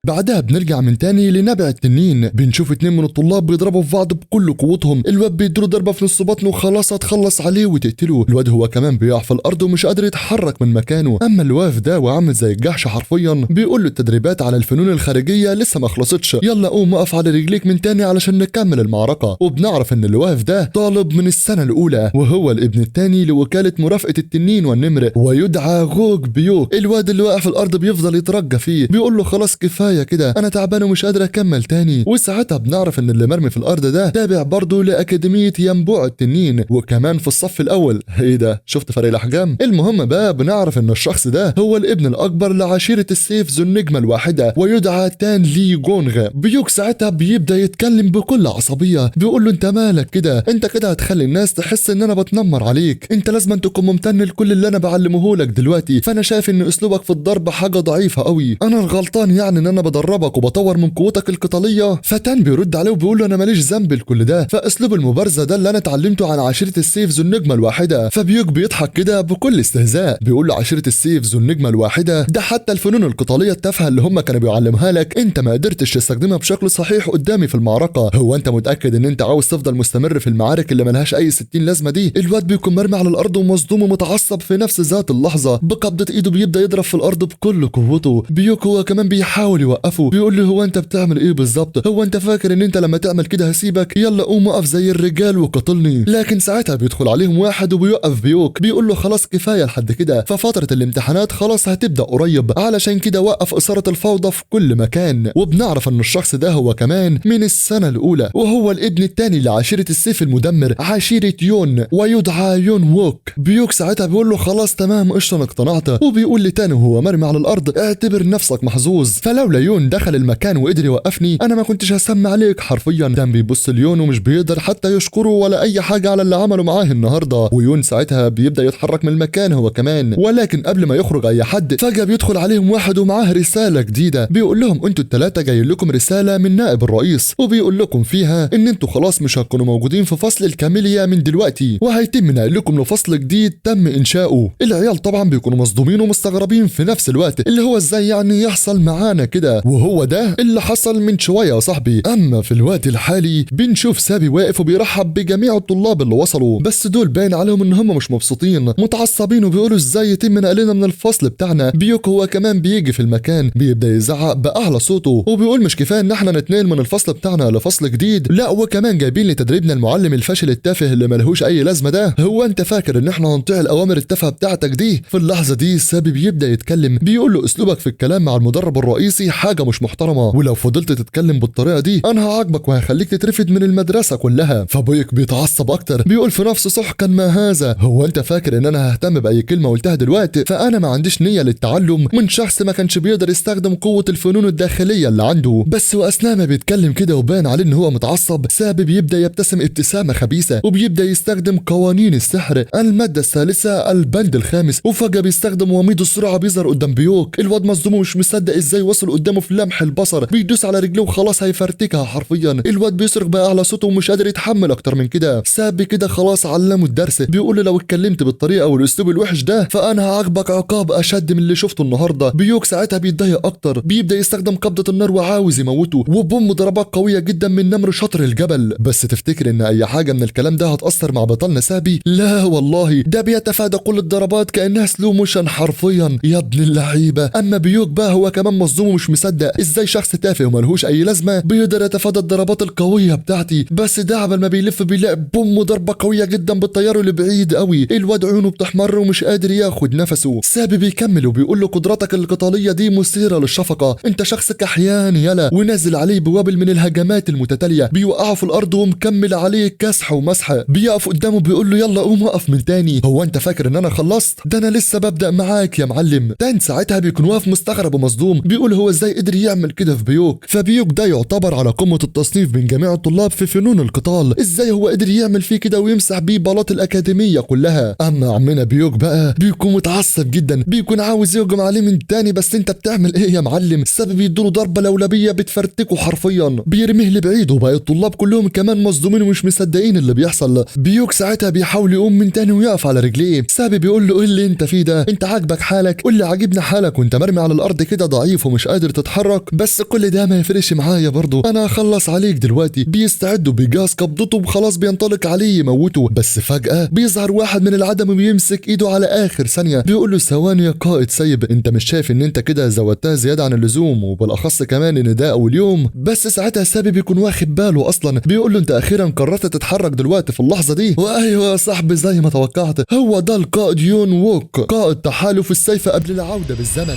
بعدها بنرجع من تاني لنبع التنين، بنشوف 2 من الطلاب بيضربوا في بعض بكل قوتهم. الواد بيديله ضربه في نص بطنه وخلاص هتخلص عليه وتقتله. الواد هو كمان بيقع في الارض ومش قادر يتحرك من مكانه. اما اللي واقف ده وعامل زي الجحش حرفيا بيقول له التدريبات على الفنون الخارجيه لسه ما خلصتش، يلا قوم اقف على رجليك من تاني علشان نكمل المعركه. وبنعرف ان اللي واقف ده طالب من السنه الاولى، وهو الابن الثاني لوكاله مرافقه التنين والنمر، ويدعى غوج بيوك. الواد اللي واقع في الارض بيفضل يترجى فيه، بيقول له خلاص كفايه كده، انا تعبان ومش قادر اكمل تاني. وساعتها بنعرف ان اللي مرمي في الارض ده تابع برضه لاكاديميه ينبوع التنين، وكمان في الصف الاول. ايه ده، شفت فرق الاحجام؟ المهم بقى بنعرف ان الشخص ده هو الابن الاكبر لعشيره السيف ذو النجمه الواحده، ويدعى تان لي جونغ. بيوك ساعتها بيبدا يتكلم بكل عصبيه، بيقول له انت مالك كده؟ انت كده هتخلي الناس تحس ان انا بتنمر عليك، انت لازم تكون ممتن لكل اللي انا بعلمه لك دلوقتي، فانا شايف ان اسلوبك في الضرب حاجه ضعيفه قوي، انا الغلطان يعني ان انا بدربك وبطور من قوتك القتاليه. فتان بيرد عليه وبيقول له انا ماليش ذنب لكل ده، فاسلوب المبارزه ده اللي انا اتعلمته عن عشيره السيف ذو النجمه الواحده. فبيوك بيضحك كده بكل استهزاء، بيقول له عشيره السيف ذو النجمه الواحده ده حتى الفنون القتاليه التافهه اللي هم كانوا بيعلموها لك انت ما قدرتش تستخدمها بشكل صحيح قدامي في المعركه. هو انت متاكد ان انت عاوز تفضل مستمر في المعارك اللي ملهاش اي 60 لازمه دي؟ الواد بيكون مرمي على الارض ومصدوم ومتعصب في نفس ذات اللحظه، بقبضه ايده بيبدا يضرب في الارض بكل قوته. بيوك هو كمان بيحاول يوقفه، بيقول له هو انت بتعمل ايه بالظبط؟ هو انت فاكر ان انت لما تعمل كده هسيبك؟ يلا قوم اقف زي الرجال وقتلني. لكن ساعتها بيدخل عليهم واحد وبيوقف بيوك، بيقول له خلاص كفايه لحد كده، ففتره الامتحانات خلاص هتبدا قريب، علشان كده وقف اثاره الفوضى في كل مكان. وبنعرف ان الشخص ده هو كمان من السنه الاولى، وهو الابن الثاني لعشيره السيف المدمر عشيره يون، ويدعى يون ووك. بيوك ساعتها بيقول له خلاص تمام قشطه انا اقتنعت، وبيقول لتاني وهو مرمي على الارض اعتبر نفسك محظوظ، فلولا يون دخل المكان وقدر يوقفني انا ما كنتش هسمع عليك حرفيا. كان بيبص ليون ومش بيقدر حتى يشكره ولا اي حاجه على اللي عمله معاه النهارده. ويون ساعتها بيبدا يتحرك من المكان هو كمان، ولكن قبل ما يخرج اي حد فجاه بيدخل عليهم واحد ومعاه رساله جديده، بيقول لهم انتوا الثلاثه جايين لكم رساله من نائب الرئيس، وبيقول لكم فيها ان انتوا خلاص مش هتكونوا موجودين في فصل الكاميليا من دلوقتي، وهيتم نقلكم لفصل جديد تم انشاؤه. العيال طبعا بيكونوا مصدومين ومستغربين في نفس الوقت، اللي هو ازاي يعني يحصل معانا كده؟ وهو ده اللي حصل من شويه يا صاحبي. اما في الوقت الحالي بنشوف سابي واقف وبيرحب بجميع الطلاب اللي وصلوا، بس دول باين عليهم ان هم مش مبسوطين متعصبين وبيقولوا ازاي يتم نقلنا من الفصل بتاعنا. بيوك هو كمان بيجي في المكان بيبدا يزعق باعلى صوته وبيقول مش كفايه ان احنا نتنقل من الفصل بتاعنا لفصل جديد، لا وكمان جايبين لتدريبنا المعلم الفاشل التافه اللي ملهوش اي لازمه ده. هو انت فاكر ان احنا هنطيع الاوامر التافهه بتاعتك دي؟ في اللحظه دي سابي بيبدا يتكلم، بيقول له اسلوبك في الكلام مع المدرب الرئيسي حاجه مش محترمه، ولو فضلت تتكلم بالطريقه دي انا هعاقبك وهخليك تترفد من المدرسه كلها. فبيك بيتعصب اكتر، بيقول في نفسه سحقا ما هذا، هو انت فاكر ان انا ههتم باي كلمه قلتها دلوقتي؟ فانا ما عنديش نيه للتعلم من شخص ما كانش بيقدر يستخدم قوه الفنون الداخليه اللي عنده. بس واثناء ما بيتكلم كده وبان عليه ان هو متعصب، سابي بيبدا يبتسم ابتسامه خبيثه وبيبدا يستخدم قوانين السحر الماده الثالثه البند الخامس، وفجاه بيستخدم وميض السرعه بيظهر قدام بيوك. الواد مصدوم ومش مصدق ازاي وصل قدامه في لمح البصر، بيدوس على رجله وخلاص هيفرتكها حرفيا. الواد بيصرخ باعلى صوته ومش قادر يتحمل اكتر من كده. سابي كده خلاص علمه الدرس، بيقول له لو اتكلمت بالطريقه والاسلوب الوحش ده فانا هعاقبك عقاب اشد من اللي شفته النهارده. بيوك ساعتها بيتضايق اكتر، بيبدا يستخدم قبضه النار وعاوز يموته، وبوم ضربات قويه جدا من نمر شطر الجبل. بس تفتكر ان اي حاجه من الكلام ده هتاثر مع بطلنا سابي؟ لا والله، ده بيتفادى كل الضربات كانها سلو موشن حرفيا يا ابن اللعيبه. اما بيوك بقى هو كمان مصدوم ومش مصدق ازاي شخص تافه وملهوش اي لازمه بيقدر يتفادى الضربات القويه بتاعتي، بس ده عبال ما بيلف بيلاقي بوم ضربه قويه جدا بتطيره لبعيد قوي. الواد عيونه بتحمر ومش قادر ياخد نفسه. سابي بيكمل وبيقول له قدراتك القتاليه دي مثيره للشفقه، انت شخص كحيان يلا، ونازل عليه بوابل من الهجمات المتتاليه بيوقعه في الارض ومكمل عليه كسح ومسح. بيقف قدامه بيقول له يلا قوم وقف من تاني، هو انت فاكر ان انا خلصت؟ ده انا لسه ببدا معاك يا معلم. تان ساعتها بيكون واقف مستغرب ومصدوم، بيقول هو ازاي قدر يعمل كده في بيوك؟ فبيوك ده يعتبر على قمه التصنيف بين جميع الطلاب في فنون القتال، ازاي هو قدر يعمل فيه كده ويمسح بيه بلاط الاكاديميه كلها؟ اما عمنا بيوك بقى بيكون متعصب جدا، بيكون عاوز يهجم عليه من تاني، بس انت بتعمل ايه يا معلم؟ السبب يديله ضربه لولبيه بتفرتكه حرفيا، بيرميه لبعيد، وباقي الطلاب كلهم كمان مصدومين ومش مصدقين اللي بيحصل. بيوك ساعتها بيحاول يقوم من تاني ويقف على رجليه. سابي بيقول له ايه اللي انت فيه ده؟ انت عاجبك حالك؟ قول لي عاجبني حالك وانت مرمي على الارض كده ضعيف ومش قادر تتحرك؟ بس كل ده ما يفرقش معايا برضه، انا هخلص عليك دلوقتي. بيستعدوا بجهاز قبضته وخلاص بينطلق عليه يموته، بس فجأة بيظهر واحد من العدم وبيمسك ايده على اخر ثانية، بيقول له ثواني يا قائد سيب، انت مش شايف ان انت كده زودتها زيادة عن اللزوم، وبالاخص كمان ان ده اول يوم؟ بس ساعتها سابي بيكون واخد باله اصلا، بيقول له انت اخيرا قررت تتحرك دلوقتي في اللحظة دي؟ وايوه يا صاحبي زي ما توقعت، هو ده القائد يون ووك، قائد تحالف السيف قبل العودة بالزمن.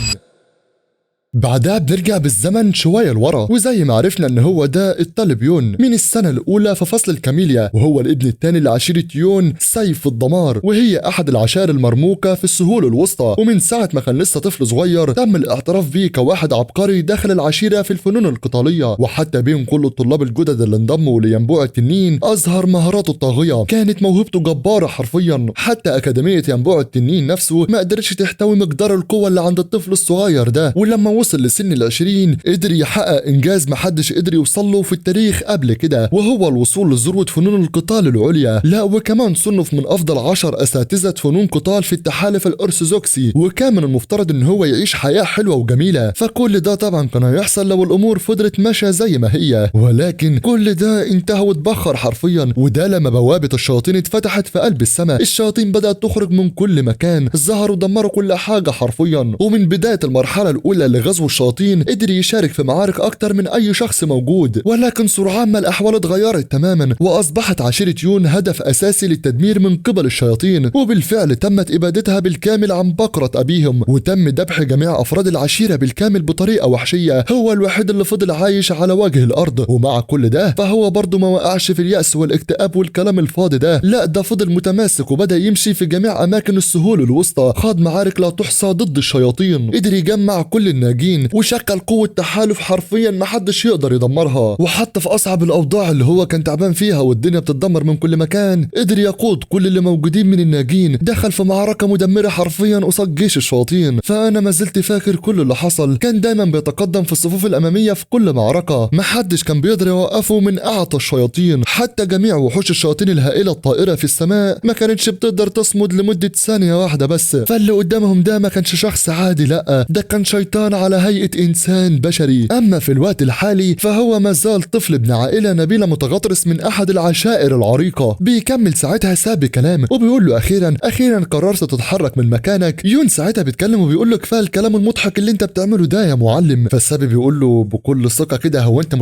بعدها بنرجع بالزمن شوية لورا، وزي ما عرفنا ان هو ده الطالب يون من السنة الاولى في فصل الكاميليا، وهو الابن الثاني لعشيرة يون سيف الدمار، وهي احد العشائر المرموقة في السهول الوسطى. ومن ساعة ما كان لسه طفل صغير تم الاعتراف بيه كواحد عبقري داخل العشيرة في الفنون القتالية، وحتى بين كل الطلاب الجدد اللي انضموا لينبوع التنين اظهر مهاراته الطاغية، كانت موهبته جبارة حرفيا. حتى اكاديمية ينبوع التنين نفسه ما قدرتش تحتوي مقدار القوة اللي عند الطفل الصغير ده، ولما وصل لسن ال20 قدر يحقق انجاز محدش قدر يوصل له في التاريخ قبل كده، وهو الوصول لذروة فنون القتال العليا. لا وكمان صنف من افضل 10 اساتذة فنون قتال في التحالف الارثوذكسي، وكان من المفترض ان هو يعيش حياة حلوة وجميلة. فكل ده طبعا كان هيحصل لو الامور فضلت ماشية زي ما هي، ولكن كل ده انتهى واتبخر حرفيا. وده لما بوابة الشياطين اتفتحت في قلب السماء، الشياطين بدأت تخرج من كل مكان، ظهروا ودمروا كل حاجة حرفيا. ومن بداية المرحلة الاولى لغزو الشياطين قدر يشارك في معارك اكتر من اي شخص موجود، ولكن سرعان ما الاحوال اتغيرت تماما، واصبحت عشيرة يون هدف اساسي للتدمير من قبل الشياطين. وبالفعل تمت ابادتها بالكامل عن بقرة ابيهم، وتم ذبح جميع افراد العشيرة بالكامل بطريقة وحشية. هو الوحيد اللي فضل عايش على وجه الارض، ومع كل ده فهو برضه ما وقعش في اليأس والاكتئاب والكلام الفاضي ده، لا ده فضل متماسك وبدأ يمشي في جميع اماكن السهول الوسطى، خاض معارك لا تحصى ضد الشياطين، قدر يجمع كل الناجين وشكل قوة تحالف حرفيا محدش يقدر يدمرها. وحتى في اصعب الاوضاع اللي هو كان تعبان فيها والدنيا بتتدمر من كل مكان قدر يقود كل اللي موجودين من الناجين، دخل في معركة مدمرة حرفيا قصاد جيش الشياطين. فانا ما زلت فاكر كل اللي حصل، كان دايما بيتقدم في الصفوف الامامية في كل معركة، محدش كان بيقدر يوقفه من اعطى الشياطين. حتى جميع وحوش الشياطين الهائلة الطائرة في السماء ما كانتش بتقدر تصمد لمدة ثانية واحدة بس. فاللي قدامهم ده ما كانش شخص عادي، لا ده كان شيطان على هيئة انسان بشري. اما في الوقت الحالي فهو ما زال طفل ابن عائلة نبيلة متغطرس من احد العشائر العريقة. بيكمل ساعتها سابي كلامه وبيقول له اخيرا قررت تتحرك من مكانك. يون ساعتها بيتكلم وبيقول له كفايه الكلام المضحك اللي انت بتعمله ده يا معلم. فالسابي بيقول له بكل ثقة كده هو انت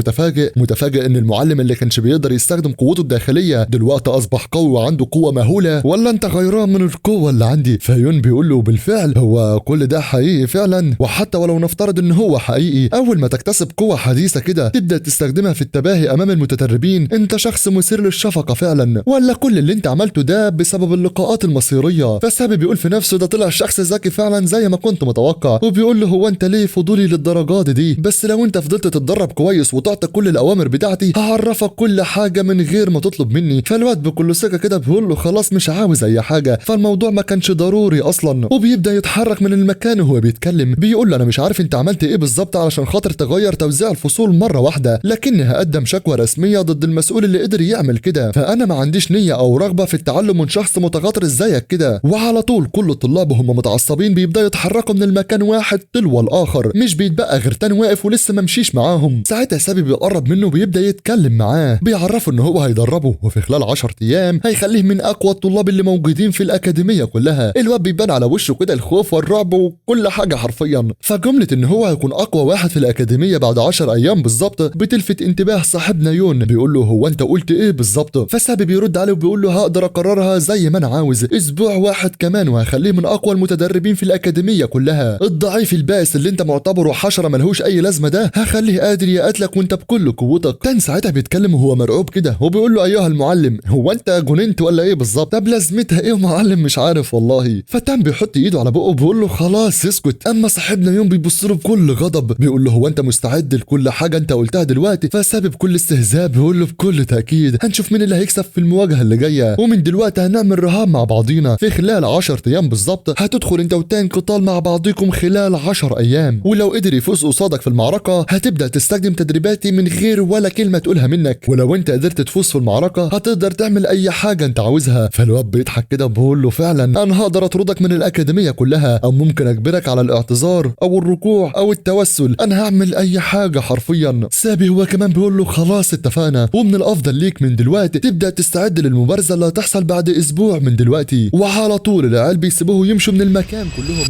متفاجئ ان المعلم اللي كانش بيقدر يستخدم قوته الداخلية دلوقتي اصبح قوي وعنده قوة مهولة، ولا انت غيران من القوة اللي عندي؟ فيون بيقول له بالفعل هو كل ده حقيقي فعلا، وحتى ولو نفترض ان هو حقيقي، اول ما تكتسب قوة حديثة كده تبدأ تستخدمها في التباهي امام المتدربين، انت شخص مثير للشفقة فعلا، ولا كل اللي انت عملته ده بسبب اللقاءات المصيرية؟ فسابي بيقول في نفسه ده طلع شخص ذكي فعلا زي ما كنت متوقع، وبيقول له هو انت ليه فضولي للدرجات دي؟ بس لو انت فضلت تتدرب كويس وتعطي كل الاوامر بتاعتي هعرفك كل حاجة من غير ما تطلب مني. فالواد بكل ثقة كده بيقول له خلاص مش عاوز اي حاجة، فالموضوع ما كانش ضروري اصلا، وبيبدأ يتحرك من المكان وهو بيتكلم. بيقول له انا مش عارف انت عملت ايه بالظبط علشان خاطر تغير توزيع الفصول مرة واحدة، لكني هقدم شكوى رسمية ضد المسؤول اللي قدر يعمل كده، فانا ما عنديش نية او رغبة في التعلم من شخص متغطرس زيك كده. وعلى طول كل الطلاب وهم متعصبين بيبدأوا يتحركوا من المكان واحد تلو الاخر، مش بيتبقى غير تاني واقف ولسه ما مشيش معاهم. ساعتها سابي بيقرب منه وبيبدأ يتكلم معاه، بيعرفه ان هو هيدربه وفي خلال 10 ايام هيخليه من اقوى الطلاب اللي موجودين في الاكاديمية كلها. الواد بيبان على وشه كده الخوف والرعب وكل حاجة حرفيا. فجملة ان هو هيكون اقوى واحد في الاكاديميه بعد 10 ايام بالظبط بتلفت انتباه صاحبنا يون. بيقول له هو انت قلت ايه بالظبط؟ فسابي بيرد عليه وبيقول له هقدر اقررها زي ما انا عاوز، اسبوع واحد كمان وهخليه من اقوى المتدربين في الاكاديميه كلها. الضعيف البائس اللي انت معتبره حشره ملهوش اي لازمه ده هخليه قادر يقاتلك وانت بكل قوتك. تان ساعتها بيتكلم وهو مرعوب كده وبيقول له ايها المعلم هو انت جننت ولا ايه بالظبط؟ طب لازمتها ايه يا معلم؟ مش عارف والله. فتان بيحط ايده على بقه وبيقول له خلاص اسكت. اما صاحبنا يوم بيبص له بكل غضب بيقول له هو انت مستعد لكل حاجه انت قلتها دلوقتي؟ فساب بكل استهزاء بيقول له بكل تاكيد هنشوف مين اللي هيكسب في المواجهه اللي جايه، ومن دلوقتي هنعمل رهان مع بعضينا. في خلال 10 ايام بالظبط هتدخل انت وتان قتال مع بعضكم خلال 10 ايام، ولو قدر يفوز قصادك في المعركه هتبدا تستخدم تدريباتي من غير ولا كلمه تقولها منك، ولو انت قدرت تفوز في المعركه هتقدر تعمل اي حاجه انت عاوزها. فالواد بيضحك كده وبيقول له فعلا انا هقدر اطردك من الاكاديميه كلها، او ممكن اجبرك على الاعتذار او الركوع او التوسل، انا هعمل اي حاجه حرفيا. سابي هو كمان بيقول له خلاص اتفقنا، ومن الافضل ليك من دلوقتي تبدا تستعد للمبارزه اللي هتحصل بعد اسبوع من دلوقتي. وعلى طول العيال بيسيبوه يمشوا من المكان كلهم.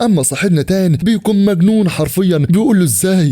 اما صاحبنا تان بيكون مجنون حرفيا، بيقول له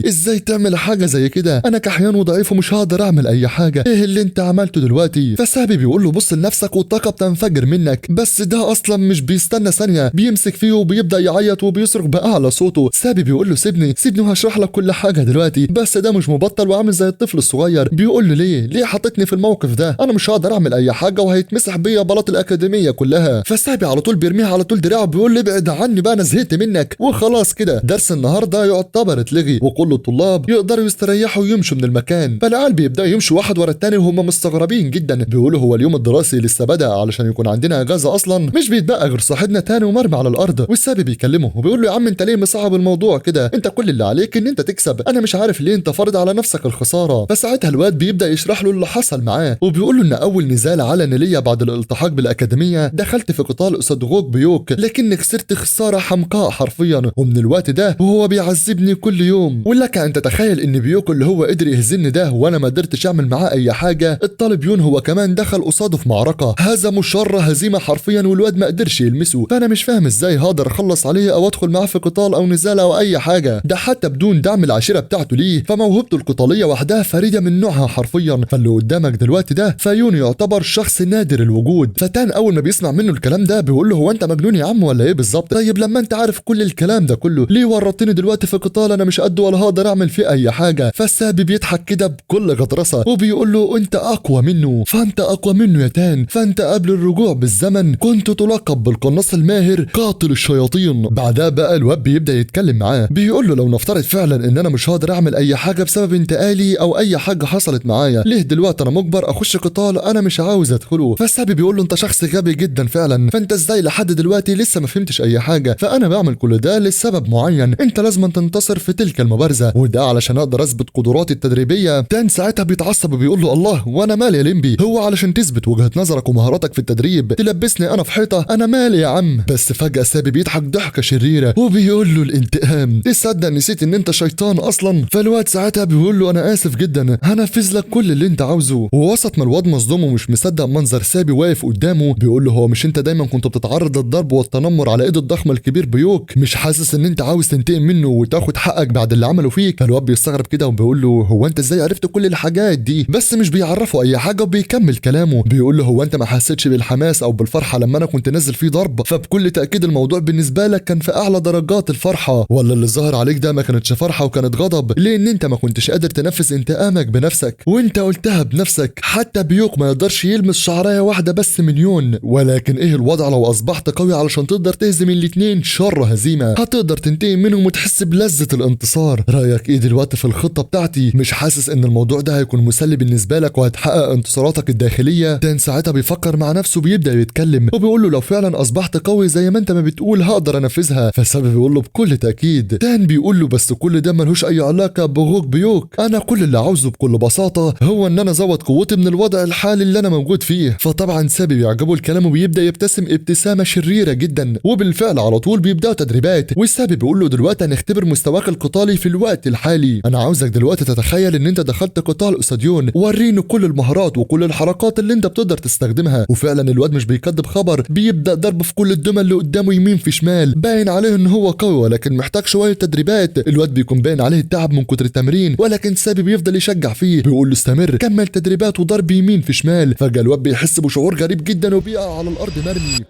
ازاي تعمل حاجه زي كده؟ انا كحيان وضعيف ومش هقدر اعمل اي حاجه، ايه اللي انت عملته دلوقتي؟ فسابي بيقول له بص لنفسك والطاقه بتنفجر منك. بس ده اصلا مش بيستنى ثانيه، بيمسك فيه وبيبدا يعيط وبيصرخ باعلى صوته. سابي بيقول له سيبني وهشرح لك كل حاجه دلوقتي. بس ده مش مبطل وعامل زي الطفل الصغير. بيقول له ليه حطيتني في الموقف ده؟ انا مش هقدر اعمل اي حاجه وهيتمسح بيا بلاط الاكاديميه كلها. فسابي على طول بيرميها على طول دراعه بيقول له ابعد عني بقى، انا زهقت منك. وخلاص كده درس النهارده يعتبر اتلغي، وكل الطلاب يقدروا يستريحوا ويمشوا من المكان. فالعيال بيبداوا يمشوا واحد ورا التاني وهم مستغربين جدا، بيقولوا هو اليوم الدراسي لسه بدا علشان يكون عندنا اجازه اصلا؟ مش بيتبقى غير صاحبنا تاني ومرمي على الارض. والسابي بيكلمه وبيقول له يا عم انت ليه مصعب الموضوع كده؟ انت كل اللي عليك ان انت تكسب، انا مش عارف ليه انت فارض على نفسك الخساره. فساعتها الواد بيبدا يشرح له اللي حصل معاه، وبيقول له ان اول نزال علني ليا بعد الالتحاق بالاكاديميه دخلت في قتال قصاد غوك بيوك، لكني خسرت خساره حمقاء حرفيا، ومن الوقت ده وهو بيعذبني كل يوم. ولك ان تتخيل ان بيوك اللي هو قدر يهزني ده وانا ما قدرتش اعمل معاه اي حاجه، الطالب يون هو كمان دخل قصاده في معركه هزمه شر هزيمه حرفيا والواد ما قدرش يلمسه. فانا مش فاهم ازاي هقدر اخلص عليه او ادخل معاه في قتال او نزال او اي حاجه، ده حتى بدون دعم العشيره بتاعته ليه. فموهبته القتاليه وحدها فريده من نوعها حرفيا، فاللي قدامك دلوقتي ده فيون يعتبر شخص نادر الوجود. فتان اول ما بيسمع منه الكلام ده بيقول له هو انت مجنون يا عم ولا ايه بالظبط؟ طيب لما انت عارف كل الكلام ده كله ليه ورطتني دلوقتي في قتال انا مش قده ولا هقدر اعمل فيه اي حاجه؟ فالسابي بيضحك كده بكل غطرسه وبيقول له انت اقوى منه، فانت اقوى منه يا تان، فانت قبل الرجوع بالزمن كنت تلقب بالقناص الماهر قاتل الشياطين. بعدها بقى الواد بيبدا يتكلم معاه بيقول له لو نفترض فعلا ان انا مش هقدر اعمل اي حاجه بسبب انتقالي او اي حاجه حصلت معايا، ليه دلوقتي انا مجبر اخش قتال انا مش عاوز ادخله؟ فالسابي بيقول له انت شخص غبي جدا فعلا، فانت ازاي لحد دلوقتي لسه ما فهمتش اي حاجه؟ فانا بعمل كل ده لسبب معين، انت لازم تنتصر في تلك المبارزه، وده علشان اقدر اثبت قدراتي التدريبيه. تان ساعتها بيتعصب وبيقول له الله وانا مالي يا ليمبي؟ هو علشان تثبت وجهه نظرك ومهاراتك في التدريب تلبسني انا في حيطه؟ انا مالي يا عم. بس فجاه سابي بيضحك ضحكه شريره وبيقول له الانتقام، تصدق نسيت ان انت شيطان اصلا؟ فالواد ساعتها بيقول له انا اسف جدا هنفذ لك كل اللي انت عاوزه. ووسط ما الواد مصدوم ومش مصدق منظر سابي واقف قدامه بيقول له هو مش انت دايما كنت بتتعرض للضرب والتنمر على ايد الضخم الكبير بيوك؟ مش حاسس ان انت عاوز تنتقم منه وتاخد حقك بعد اللي عمله فيك؟ فالواد بيستغرب كده وبيقول له هو انت ازاي عرفت كل الحاجات دي؟ بس مش بيعرفه اي حاجه وبيكمل كلامه بيقول له هو انت ما حسيتش بالحماس او بالفرحه لما انا كنت نازل فيه ضرب؟ فبكل تاكيد الموضوع بالنسبه لك كان في اعلى درجات الفرحه، ولا اللي ظهر عليك ده ما كانتش فرحه وكانت غضب؟ لان انت ما كنتش قادر تنفذ انتقامك بنفسك، وانت قلتها بنفسك حتى بيوك ما يقدرش يلمس شعرايه واحده بس من يون. ولكن ايه الوضع لو اصبحت قوي علشان تقدر تهزم الاتنين شر هزيمه؟ هتقدر تنتقم منهم وتحس بلذه الانتصار. رايك ايه دلوقتي في الخطه بتاعتي؟ مش حاسس ان الموضوع ده هيكون مسلي بالنسبه لك وهتحقق انتصاراتك الداخليه؟ تان ساعتها بيفكر مع نفسه بيبدا يتكلم وبيقول له لو فعلا اصبحت قوي زي ما انت ما بتقول هقدر انفذها. فالسبب بيقول له بكل تاكيد. تان بيقول له بس كل ده ملوش اي علاقه بغوك بيوك، انا كل اللي عاوزه بكل بساطه هو ان انا ازود قوتي من الوضع الحالي اللي انا موجود فيه. فطبعا سابي بيعجبه الكلام وبيبدا يبتسم ابتسامه شريره جدا، وبالفعل على طول بيبدا وبيبداوا تدريبات. والسابي بيقول له دلوقتي هنختبر مستواك القتالي في الوقت الحالي، انا عاوزك دلوقتي تتخيل ان انت دخلت قتال قصاديون، وريني كل المهارات وكل الحركات اللي انت بتقدر تستخدمها. وفعلا الواد مش بيكذب خبر، بيبدا ضرب في كل الدمى اللي قدامه يمين في شمال، باين عليه ان هو قوي ولكن محتاج شويه تدريبات. الواد بيكون باين عليه التعب من كتر التمرين، ولكن سابي بيفضل يشجع فيه، بيقول له استمر كمل تدريبات وضرب يمين في شمال. فجاه الواد بيحس بشعور غريب جدا وبيقع على الارض مرمي.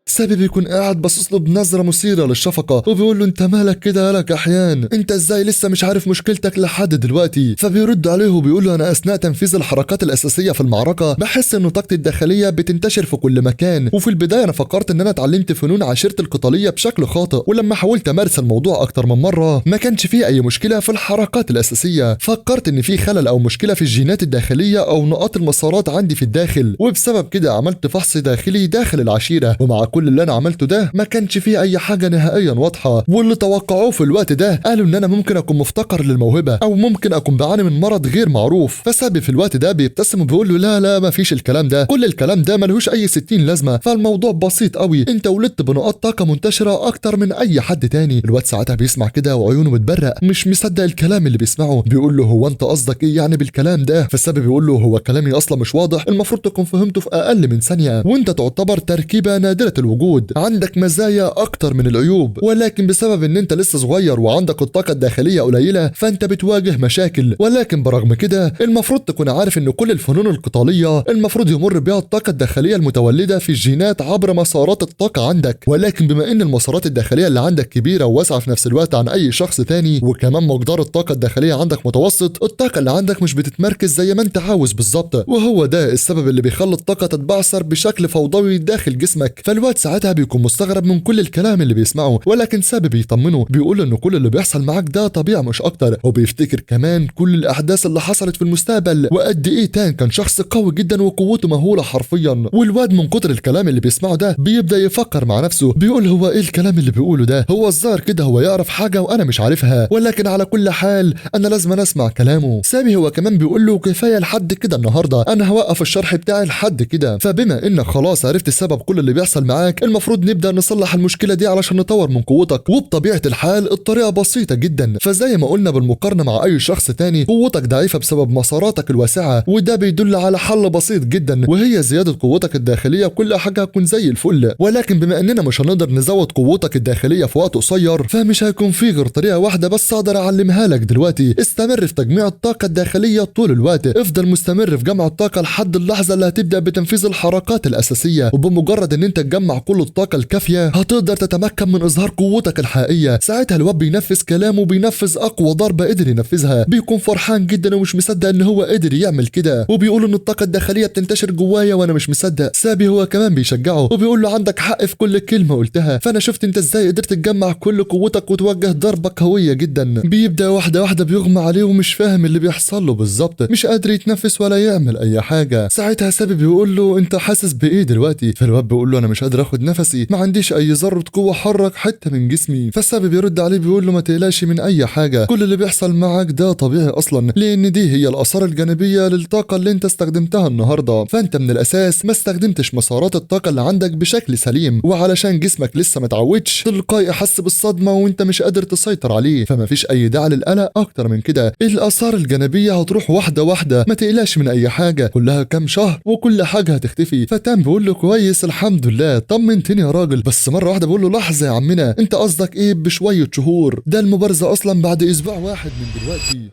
سابي بيكون قاعد باصص له بنظره مثيره للشفقه وبيقول له انت مالك كده يالك احيان، انت ازاي لسه مش عارف مشكلتك لحد دلوقتي؟ فبيرد عليه وبيقول له انا اثناء تنفيذ الحركات الاساسيه في المعركه بحس ان طاقتي الداخليه بتنتشر في كل مكان، وفي البدايه انا فكرت ان انا اتعلمت فنون عشيرتي القتاليه بشكل خاطئ، ولما حاولت امارس الموضوع اكتر من مره ما كانش فيه اي مشكله في الحركات الاساسيه، فكرت ان في خلل او مشكله في الجينات الداخليه او نقاط المسارات عندي في الداخل، وبسبب كده عملت فحص داخلي داخل العشيره، ومع كل اللي انا عملته ده ما كانش فيه اي حاجه نهائيا واضحه، واللي توقعوه في الوقت ده قالوا ان انا ممكن اكون مفتقر للموهبه او ممكن اكون بعاني من مرض غير معروف. فسابي في الوقت ده بيبتسم وبيقول له لا ما فيش الكلام ده، كل الكلام ده ملهوش اي 60 لازمه، فالموضوع بسيط قوي، انت ولدت بنقاط طاقه منتشره اكتر من اي حد تاني. الواد ساعتها بيسمع كده وعيونه بتبرق، مش مصدق الكلام اللي بيسمعه، بيقول له هو انت قصدك ايه يعني بالكلام ده؟ فسابي بيقول له هو كلامي اصلا مش واضح، المفروض تكون فهمته في اقل من ثانيه، وانت تعتبر تركيبه نادره الوجود، عندك مزايا اكتر من العيوب، ولكن بسبب ان انت لسه صغير وعندك الطاقه الداخليه قليله فانت بتواجه مشاكل، ولكن برغم كده المفروض تكون عارف ان كل الفنون القتاليه المفروض يمر بها الطاقه الداخليه المتولده في الجينات عبر مسارات الطاقه عندك، ولكن بما ان المسارات الداخليه اللي عندك كبيره وواسعه في نفس الوقت عن اي شخص تاني، وكمان مقدار الطاقه الداخليه عندك متوسط، الطاقه اللي عندك مش بتتمركز زي ما انت عاوز بالظبط، وهو ده السبب اللي بيخلي الطاقه تتبعثر بشكل فوضوي داخل جسمك. فالواد ساعتها بيكون مستغرب من كل الكلام اللي بيسمعه، ولكن سابي بيطمنه بيقول انه كل اللي بيحصل معاك ده طبيعي مش اكتر، وبيفتكر كمان كل الاحداث اللي حصلت في المستقبل وقد ايه تان كان شخص قوي جدا وقوته مهوله حرفيا. والواد من كتر الكلام اللي بيسمعه ده بيبدا يفكر مع نفسه، بيقول هو ايه الكلام اللي بيقوله ده؟ هو الظاهر كده هو يعرف حاجه وانا مش عارفها، ولكن على كل حال انا لازم اسمع كلامه. سامي هو كمان بيقول له كفايه لحد كده النهارده، انا هوقف الشرح بتاعي لحد كده، فبما انك خلاص عرفت السبب كل اللي بيحصل معاك المفروض نبدا نصلح المشكله دي علشان نطور من قوتك، وبطبيعه الحال الطريقه بسيطه جدا، فزي ما قلنا بالمقارنه مع اي شخص تاني قوتك ضعيفه بسبب مساراتك الواسعه، وده بيدل على حل بسيط جدا وهي زياده قوتك الداخليه وكل حاجه هتكون زي الفل، ولكن بما اننا مش هنقدر نزود قوتك الداخليه في وقت قصير فمش هيكون في غير طريقه واحده بس اقدر اعلمها لك دلوقتي، استمر في تجميع الطاقه الداخليه طول الوقت، افضل مستمر في جمع الطاقه لحد اللحظه اللي هتبدا بتنفيذ الحركات الاساسيه، وبمجرد ان انت تجمع كل الطاقه الكافيه هتقدر تتمكن من اظهار قوتك الحقيقيه. ساعتها الواد بينفذ كلامه وبينفذ اقوى ضربه قدر ينفذها، بيكون فرحان جدا ومش مصدق ان هو قدر يعمل كده، وبيقول ان الطاقه الداخليه بتنتشر جوايا وانا مش مصدق. سابي هو كمان بيشجعه وبيقول له عندك حق في كل كلمه قلتها، فانا شفت انت ازاي قدرت تجمع كل قوتك وتوجه ضربه قويه جدا. بيبدا واحده واحده بيغمى عليه ومش فاهم اللي بيحصل له بالظبط، مش قادر يتنفس ولا يعمل اي حاجه. ساعتها سابي بيقول له انت حاسس بايه دلوقتي؟ فالواد بيقول له انا مش قادر اخد نفسي، ما عنديش اي ذره قوه حرك حته من جسمي. فالسابي بيرد عليه بيقول له ما تقلقش من اي حاجه، كل اللي بيحصل معاك ده طبيعي اصلا، لان دي هي الاثار الجانبيه للطاقه اللي انت استخدمتها النهارده، فانت من الاساس ما استخدمتش مسارات الطاقه اللي عندك بشكل سليم، وعلشان جسمك لسه ما اتعودش تلقائي حس بالصدمه وانت مش قادر تسيطر عليه، فما فيش اي داعي للقلق اكتر من كده، الاثار الجانبيه هتروح واحده واحده، ما تقلقش من اي حاجه، كلها كام شهر وكل حاجه هتختفي. فتام بيقول له كويس الحمد لله، طمنتني يا راجل، بس مره واحده بيقول له لحظه يا عمنا، انت قصدك ايه بشويه شهور؟ ده المبارزه اصلا بعد اسبوع واحد من دلوقتي.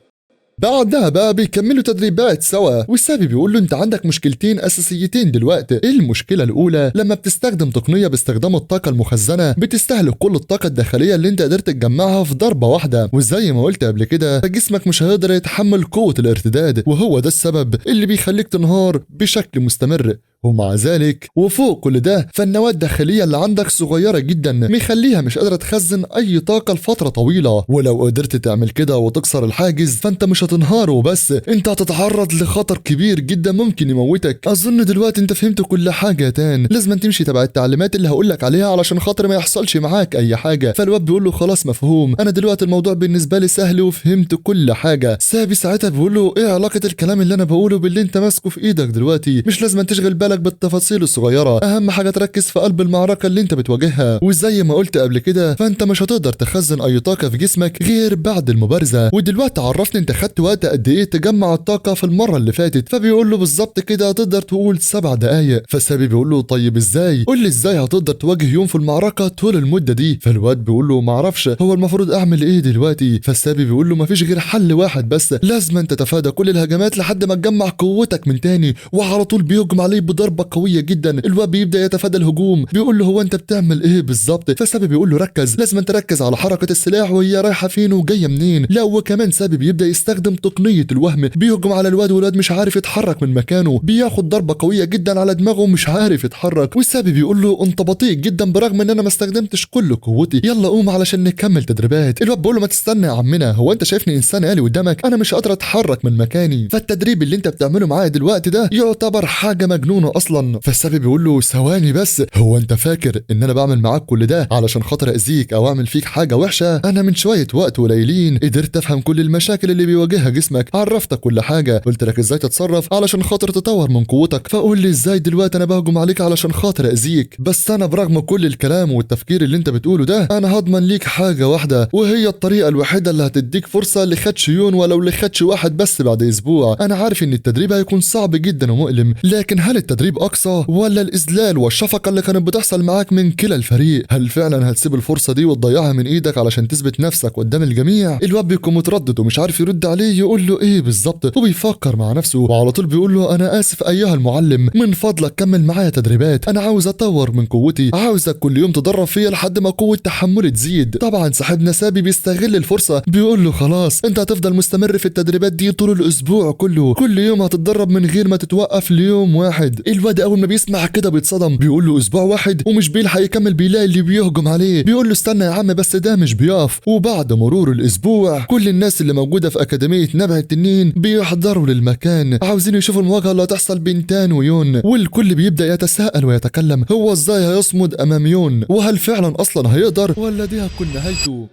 بعدها بقى بيكملوا تدريبات سوا، والسابي بيقول له انت عندك مشكلتين اساسيتين دلوقتي. ايه المشكله الاولى؟ لما بتستخدم تقنيه باستخدام الطاقه المخزنه بتستهلك كل الطاقه الداخليه اللي انت قدرت تجمعها في ضربه واحده، وزي ما قلت قبل كده فجسمك مش هيقدر يتحمل قوه الارتداد، وهو ده السبب اللي بيخليك تنهار بشكل مستمر. ومع ذلك وفوق كل ده فالنواة الداخلية اللي عندك صغيرة جدا مخليها مش قادرة تخزن أي طاقة لفترة طويلة، ولو قدرت تعمل كده وتكسر الحاجز فأنت مش هتنهار وبس، أنت هتتعرض لخطر كبير جدا ممكن يموتك. أظن دلوقتي أنت فهمت كل حاجة يا تان، لازم تمشي تبع التعليمات اللي هقولك عليها علشان خاطر ما يحصلش معاك أي حاجة. فالواد بيقول له خلاص مفهوم، أنا دلوقتي الموضوع بالنسبة لي سهل وفهمت كل حاجة. سابي ساعتها بيقول له إيه علاقة الكلام اللي أنا بقوله باللي أنت ماسكه في إيدك دلوقتي؟ مش لازم تشغل بالك بالك بالتفاصيل الصغيرة، اهم حاجة تركز في قلب المعركة اللي انت بتواجهها. وزي ما قلت قبل كده فانت مش هتقدر تخزن اي طاقة في جسمك غير بعد المبارزة. ودلوقتي عرفني انت خدت وقت قد ايه تجمع الطاقة في المرة اللي فاتت. فبيقول له بالظبط كده تقدر تقول 7 دقايق. فالسابي بيقول له طيب ازاي؟ قول لي ازاي هتقدر تواجه يوم في المعركة طول المدة دي؟ فالواد بيقول له معرفش، هو المفروض اعمل ايه دلوقتي؟ فالسابي بيقول له مفيش غير حل واحد بس، لازم انت تتفادى كل الهجمات لحد ما تجمع قوتك من تاني. وعلى طول بيهجم عليه بضربة قوية جدا. الواد بيبدأ يتفادى الهجوم. بيقول له هو انت بتعمل ايه بالظبط؟ فالسابي بيقول له ركز، لازم انت تركز على حركة السلاح وهي رايحة فين وجاية منين. لا وكمان سابي بيبدأ يستخدم تقنية الوهم، بيهجم على الواد والواد مش عارف يتحرك من مكانه، بياخد ضربة قوية جدا على دماغه ومش عارف يتحرك. والسابي بيقول له انت بطيء جدا برغم ان انا ما استخدمتش كل قوتي، يلا قوم علشان نكمل تدريبات. الواد بيقول له ما تستنى يا عمنا، هو انت شايفني انسان آلي قدامك؟ انا مش قادر اتحرك من مكاني، فالتدريب اللي انت بتعمله معايا دلوقتي ده يعتبر حاجة مجنونة اصلا. فالسابي بيقول له ثواني بس، هو انت فاكر ان انا بعمل معاك كل ده علشان خاطر اذيك او اعمل فيك حاجة وحشة؟ انا من شوية وقت قليلين قدرت افهم كل المشاكل اللي بيواجهها جسمك، عرفتك كل حاجة، قلت لك ازاي تتصرف علشان خاطر تطور من قوتك. فقول لي ازاي دلوقتي انا بهجم عليك علشان خاطر اذيك؟ بس انا برغم كل الكلام والتفكير اللي انت بتقوله ده انا هضمن ليك حاجة واحدة، وهي الطريقة الوحيدة اللي هتديك فرصة لخدش يون ولو لخدش واحد بس بعد اسبوع. انا عارف ان التدريب هيكون صعب جدا ومؤلم، لكن هل التدريب اقصى ولا الاذلال والشفقة اللي كانت بتحصل معاك من كلا الفريق؟ هل فعلا هتسيب الفرصة دي وتضيعها من ايدك علشان تثبت نفسك قدام الجميع؟ الواد بيكون متردد ومش عارف يرد عليه يقول له ايه بالظبط، وبيفكر مع نفسه وعلى طول بيقول له انا اسف ايها المعلم، من فضلك كمل معايا تدريبات، انا عاوز اطور من قوتي، عاوزك كل يوم تدرب فيا لحد ما قوة تحملي تزيد. طبعا صاحبنا سابي بيستغل الفرصة، بيقول له خلاص انت هتفضل مستمر في التدريبات دي طول الاسبوع كله، كل يوم هتتدرب من غير ما تتوقف ليوم واحد. الواد اول ما بيسمع كده بيتصدم، بيقول له اسبوع واحد ومش بيلحق يكمل، بيلاقي اللي بيهجم عليه. بيقول له استنى يا عم بس ده مش بيقف. وبعد مرور الاسبوع كل الناس اللي موجودة في اكاديمية نبع التنين بيحضروا للمكان، عاوزين يشوفوا المواجهة اللي هتحصل بين تان ويون. والكل بيبدأ يتساءل ويتكلم هو ازاي هيصمد امام يون، وهل فعلا اصلا هيقدر ولا دي هتكون نهايته؟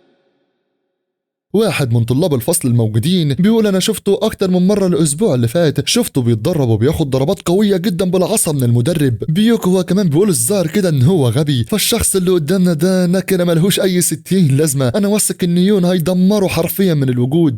واحد من طلاب الفصل الموجودين بيقول انا شفته اكتر من مره الاسبوع اللي فات، شفته بيتدرب وبياخد ضربات قويه جدا بالعصا من المدرب. بيوكو هو كمان بيقول الظاهر كده ان هو غبي، فالشخص اللي قدامنا ده نكره ملهوش اي 60 لازمه، انا واثق ان يون هيدمره حرفيا من الوجود.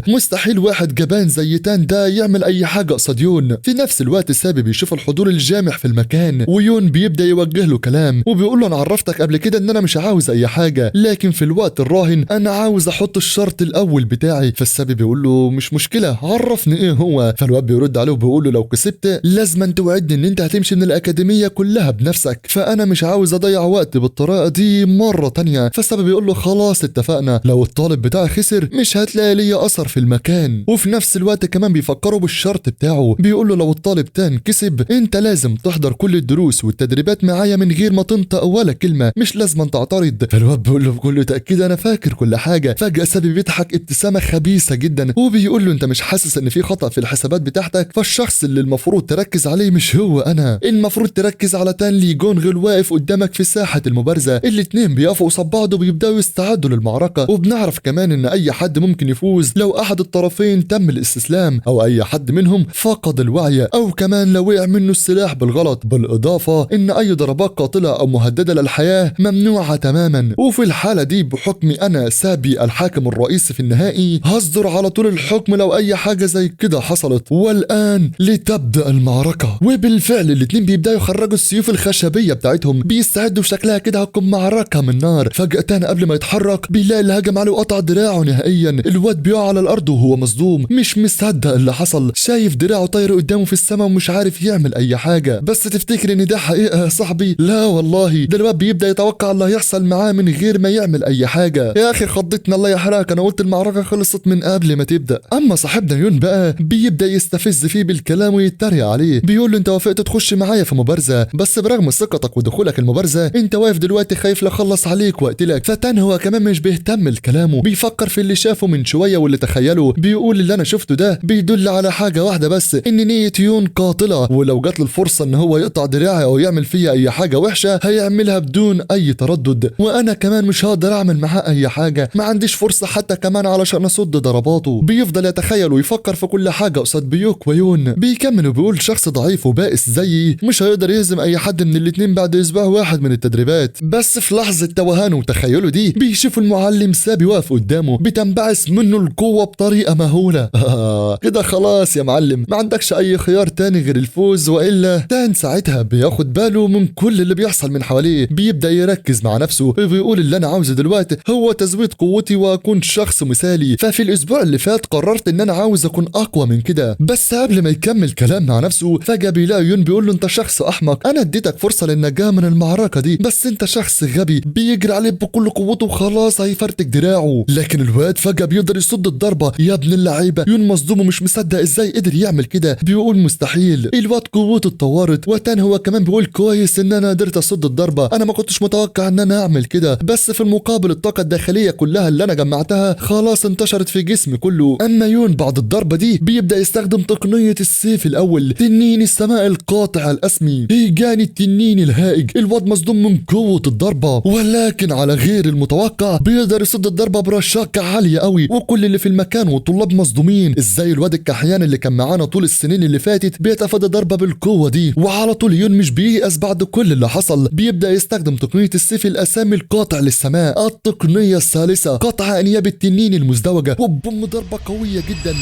مستحيل واحد جبان زي تان ده يعمل اي حاجه قصاد يون. في نفس الوقت سابي بيشوف الحضور الجامح في المكان، ويون بيبدا يوجه له كلام وبيقول له انا عرفتك قبل كده ان انا مش عاوز اي حاجه، لكن في الوقت الراهن انا عاوز احط الشرط الاول بتاعي. فالسابي بيقول له مش مشكله عرفني ايه هو. فالواد بيرد عليه وبيقول له لو كسبت لازم انت توعدني ان انت هتمشي من الاكاديميه كلها بنفسك، فانا مش عاوز اضيع وقت بالطريقه دي مره تانية. فالسابي بيقول له خلاص اتفقنا، لو الطالب بتاعي خسر مش هتلاقي ليا اثر في المكان. وفي نفس الوقت كمان بيفكروا بالشرط بتاعه، بيقول له لو الطالب تان كسب انت لازم تحضر كل الدروس والتدريبات معايا من غير ما تنطق ولا كلمه، مش لازم تعترض. فالواد بيقول له بكل تاكيد انا فاكر كل حاجه. فجاه سابي بيضحك ابتسامه خبيثه جدا وبيقول له انت مش حاسس ان في خطأ في الحسابات بتاعتك؟ فالشخص اللي المفروض تركز عليه مش هو انا، المفروض تركز على تان لي جونغ واقف قدامك في ساحه المبارزه. الاتنين بيقفوا قصاد بعض وبيبداوا يستعدوا للمعركه، وبنعرف كمان ان اي حد ممكن يفوز لو احد الطرفين تم الاستسلام او اي حد منهم فقد الوعي او كمان لو وقع منه السلاح بالغلط. بالاضافه ان اي ضربات قاتله او مهدده للحياه ممنوعه تماما. وفي الحاله دي بحكمي انا سابي الحاكم الرئيسي في النهائي هصدر على طول الحكم لو اي حاجه زي كده حصلت. والان لتبدا المعركه. وبالفعل الاتنين بيبداوا يخرجوا السيوف الخشبيه بتاعتهم، بيستعدوا شكلها كده هتكون معركه من نار. فجاه قبل ما يتحرك بيلاقي اللي هجم عليه وقطع دراعه نهائيا. الواد بيقع على الارض وهو مصدوم، مش مصدق اللي حصل، شايف دراعه طاير قدامه في السماء ومش عارف يعمل اي حاجه. بس تفتكر ان ده حقيقه يا صاحبي؟ لا والله، ده الواد بيبدا يتوقع اللي هيحصل معاه من غير ما يعمل اي حاجه. يا اخي خضتنا الله يحرقك، انا قلت المعركه خلصت من قبل ما تبدا. اما صاحبنا يون بقى بيبدا يستفز فيه بالكلام ويتريق عليه، بيقول له انت وافقت تخش معايا في مبارزه، بس برغم ثقتك ودخولك المبارزه انت واقف دلوقتي خايف لا اخلص عليك واقتلك. فتان هو كمان مش بيهتم لكلامه، بيفكر في اللي شافه من شويه واللي تخيله. بيقول اللي انا شفته ده بيدل على حاجه واحده بس، ان نيه يون قاتله، ولو جات له الفرصه ان هو يقطع دراعي او يعمل فيا اي حاجه وحشه هيعملها بدون اي تردد، وانا كمان مش هقدر اعمل معاه اي حاجه، ما عنديش عنديش فرصة حتى كمان علشان اصد ضرباته. بيفضل يتخيل ويفكر في كل حاجة قصاد بيوك ويون. بيكمل وبيقول شخص ضعيف وبائس زيي مش هيقدر يهزم اي حد من الاتنين بعد اسبوع واحد من التدريبات. بس في لحظة توهانه وتخيله دي بيشوف المعلم سابي واقف قدامه بتنبعث منه القوة بطريقة مهولة. كده خلاص يا معلم، ما عندكش اي خيار تاني غير الفوز، والا تان ساعتها بياخد باله من كل اللي بيحصل من حواليه. بيبدأ يركز مع نفسه وبيقول اللي انا عاوزه دلوقتي هو تزويد قوتي واكون شخص مثالي. ففي الاسبوع اللي فات قررت ان انا عاوز اكون اقوى من كده. بس قبل ما يكمل كلام مع نفسه فجأة بيلاقي يون بيقول له انت شخص احمق، انا اديتك فرصة للنجاة من المعركة دي بس انت شخص غبي. بيجري عليه بكل قوته وخلاص هيفرتك دراعه، لكن الواد فجأة بيقدر يصد الضربة. يا ابن اللعيبة، يون مصدوم ومش مصدق ازاي قدر يعمل كده. بيقول مستحيل، الواد قوته اتطورت. وتان هو كمان بيقول كويس ان انا قدرت اصد الضربة، انا ما كنتش متوقع ان انا اعمل كده، بس في المقابل الطاقة الداخلية كلها اللي انا جمعتها خلاص انتشرت في جسمي كله. اما يون بعد الضربة دي بيبدأ يستخدم تقنية السيف الاول، تنين السماء القاطع الاسمي، هيجان التنين الهائج. الواد مصدوم من قوة الضربة، ولكن على غير المتوقع بيقدر يصد الضربة برشاقة عالية قوي. وكل اللي في المكان والطلاب مصدومين ازاي الواد الكحيان اللي كان معانا طول السنين اللي فاتت بيتفادى ضربة بالقوة دي. وعلى طول يون مش بييأس بعد كل اللي حصل، بيبدأ يستخدم تقنية السيف الاسامي القاطع للسماء، التقنية الثالثة، قطع انياب التنين المزدوجة، وبوم ضربة قوية جدا.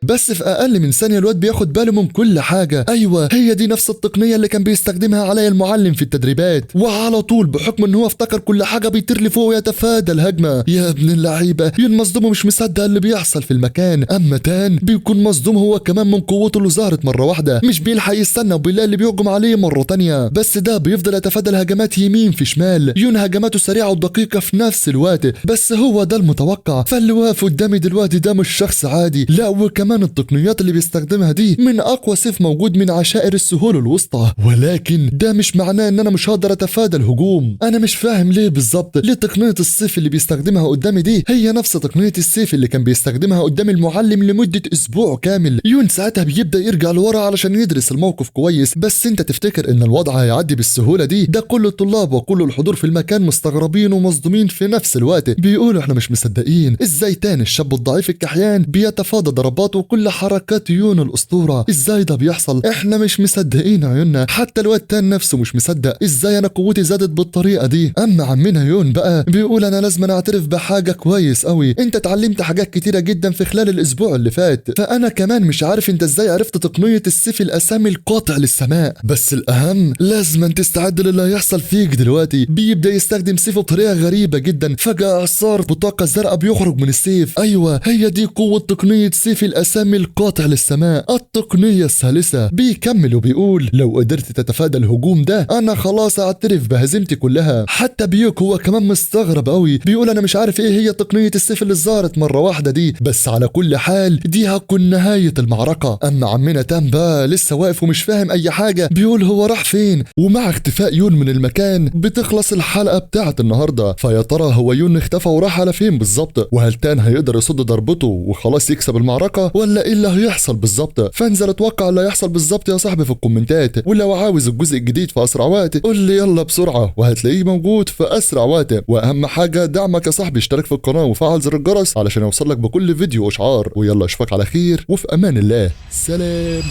بس في اقل من ثانيه الواد بياخد باله من كل حاجه. ايوه هي دي نفس التقنيه اللي كان بيستخدمها عليا المعلم في التدريبات. وعلى طول بحكم ان هو افتكر كل حاجه بيطير لفوق ويتفادى الهجمه. يا ابن اللعيبه، يون مصدوم ومش مصدق اللي بيحصل في المكان. اما تان بيكون مصدوم هو كمان من قوته اللي ظهرت مره واحده، مش بيلحق يستنى وبيلاقي اللي بيهجم عليه مره تانية. بس ده بيفضل يتفادى الهجمات يمين في شمال. يون هجماته سريعه ودقيقه في نفس الوقت، بس هو ده المتوقع. فاللي واقف قدامي دلوقتي ده مش شخص عادي، لا وكمان التقنيات اللي بيستخدمها دي من اقوى سيف موجود من عشائر السهول الوسطى. ولكن ده مش معناه ان انا مش هقدر اتفادى الهجوم. انا مش فاهم ليه بالظبط ليه تقنيه السيف اللي بيستخدمها قدامي دي هي نفس تقنيه السيف اللي كان بيستخدمها قدام المعلم لمده اسبوع كامل. يون ساعتها بيبدا يرجع لورا علشان يدرس الموقف كويس. بس انت تفتكر ان الوضع هيعدي بالسهوله دي؟ ده كل الطلاب وكل الحضور في المكان مستغربين ومصدومين في نفس الوقت، بيقولوا احنا مش مصدقين ازاي تاني الشاب الضعيف الكحيان بيتفادى ضربات وكل حركات يون الاسطوره. ازاي ده بيحصل؟ احنا مش مصدقين عيوننا، حتى الواد تان نفسه مش مصدق ازاي انا قوتي زادت بالطريقه دي. اما عمنا يون بقى بيقول انا لازم اعترف بحاجه كويس قوي، انت اتعلمت حاجات كتيره جدا في خلال الاسبوع اللي فات، فانا كمان مش عارف انت ازاي عرفت تقنيه السيف الاسامي القاطع للسماء. بس الاهم لازم تستعد للي هيحصل فيك دلوقتي. بيبدا يستخدم سيفه بطريقه غريبه جدا، فجاه اعصار بطاقه زرقاء بيخرج من السيف. ايوه هي دي قوه تقنيه سيف الاسامي القاطع للسماء، التقنيه الثالثه. بيكمل وبيقول لو قدرت تتفادى الهجوم ده انا خلاص اعترف بهزيمتي كلها. حتى بيوك هو كمان مستغرب قوي، بيقول انا مش عارف ايه هي تقنيه السيف اللي ظهرت مره واحده دي، بس على كل حال دي هتكون نهايه المعركه. اما عمنا تام بقى لسه واقف ومش فاهم اي حاجه، بيقول هو راح فين؟ ومع اختفاء يون من المكان بتخلص الحلقه بتاعت النهارده. فيا ترى هو يون اختفى وراح على فين بالظبط؟ وهل تان هيقدر يصد ضربته وخلاص يكسب المعركه، ولا ايه اللي هيحصل بالظبط؟ فانزل اتوقع اللي هيحصل بالظبط يا صاحبي في الكومنتات. ولو عاوز الجزء الجديد في اسرع وقت قول لي يلا بسرعه وهتلاقيه موجود في اسرع وقت. واهم حاجه دعمك يا صاحبي، اشترك في القناه وفعل زر الجرس علشان يوصلك بكل فيديو اشعار. ويلا اشوفك على خير وفي امان الله، سلام.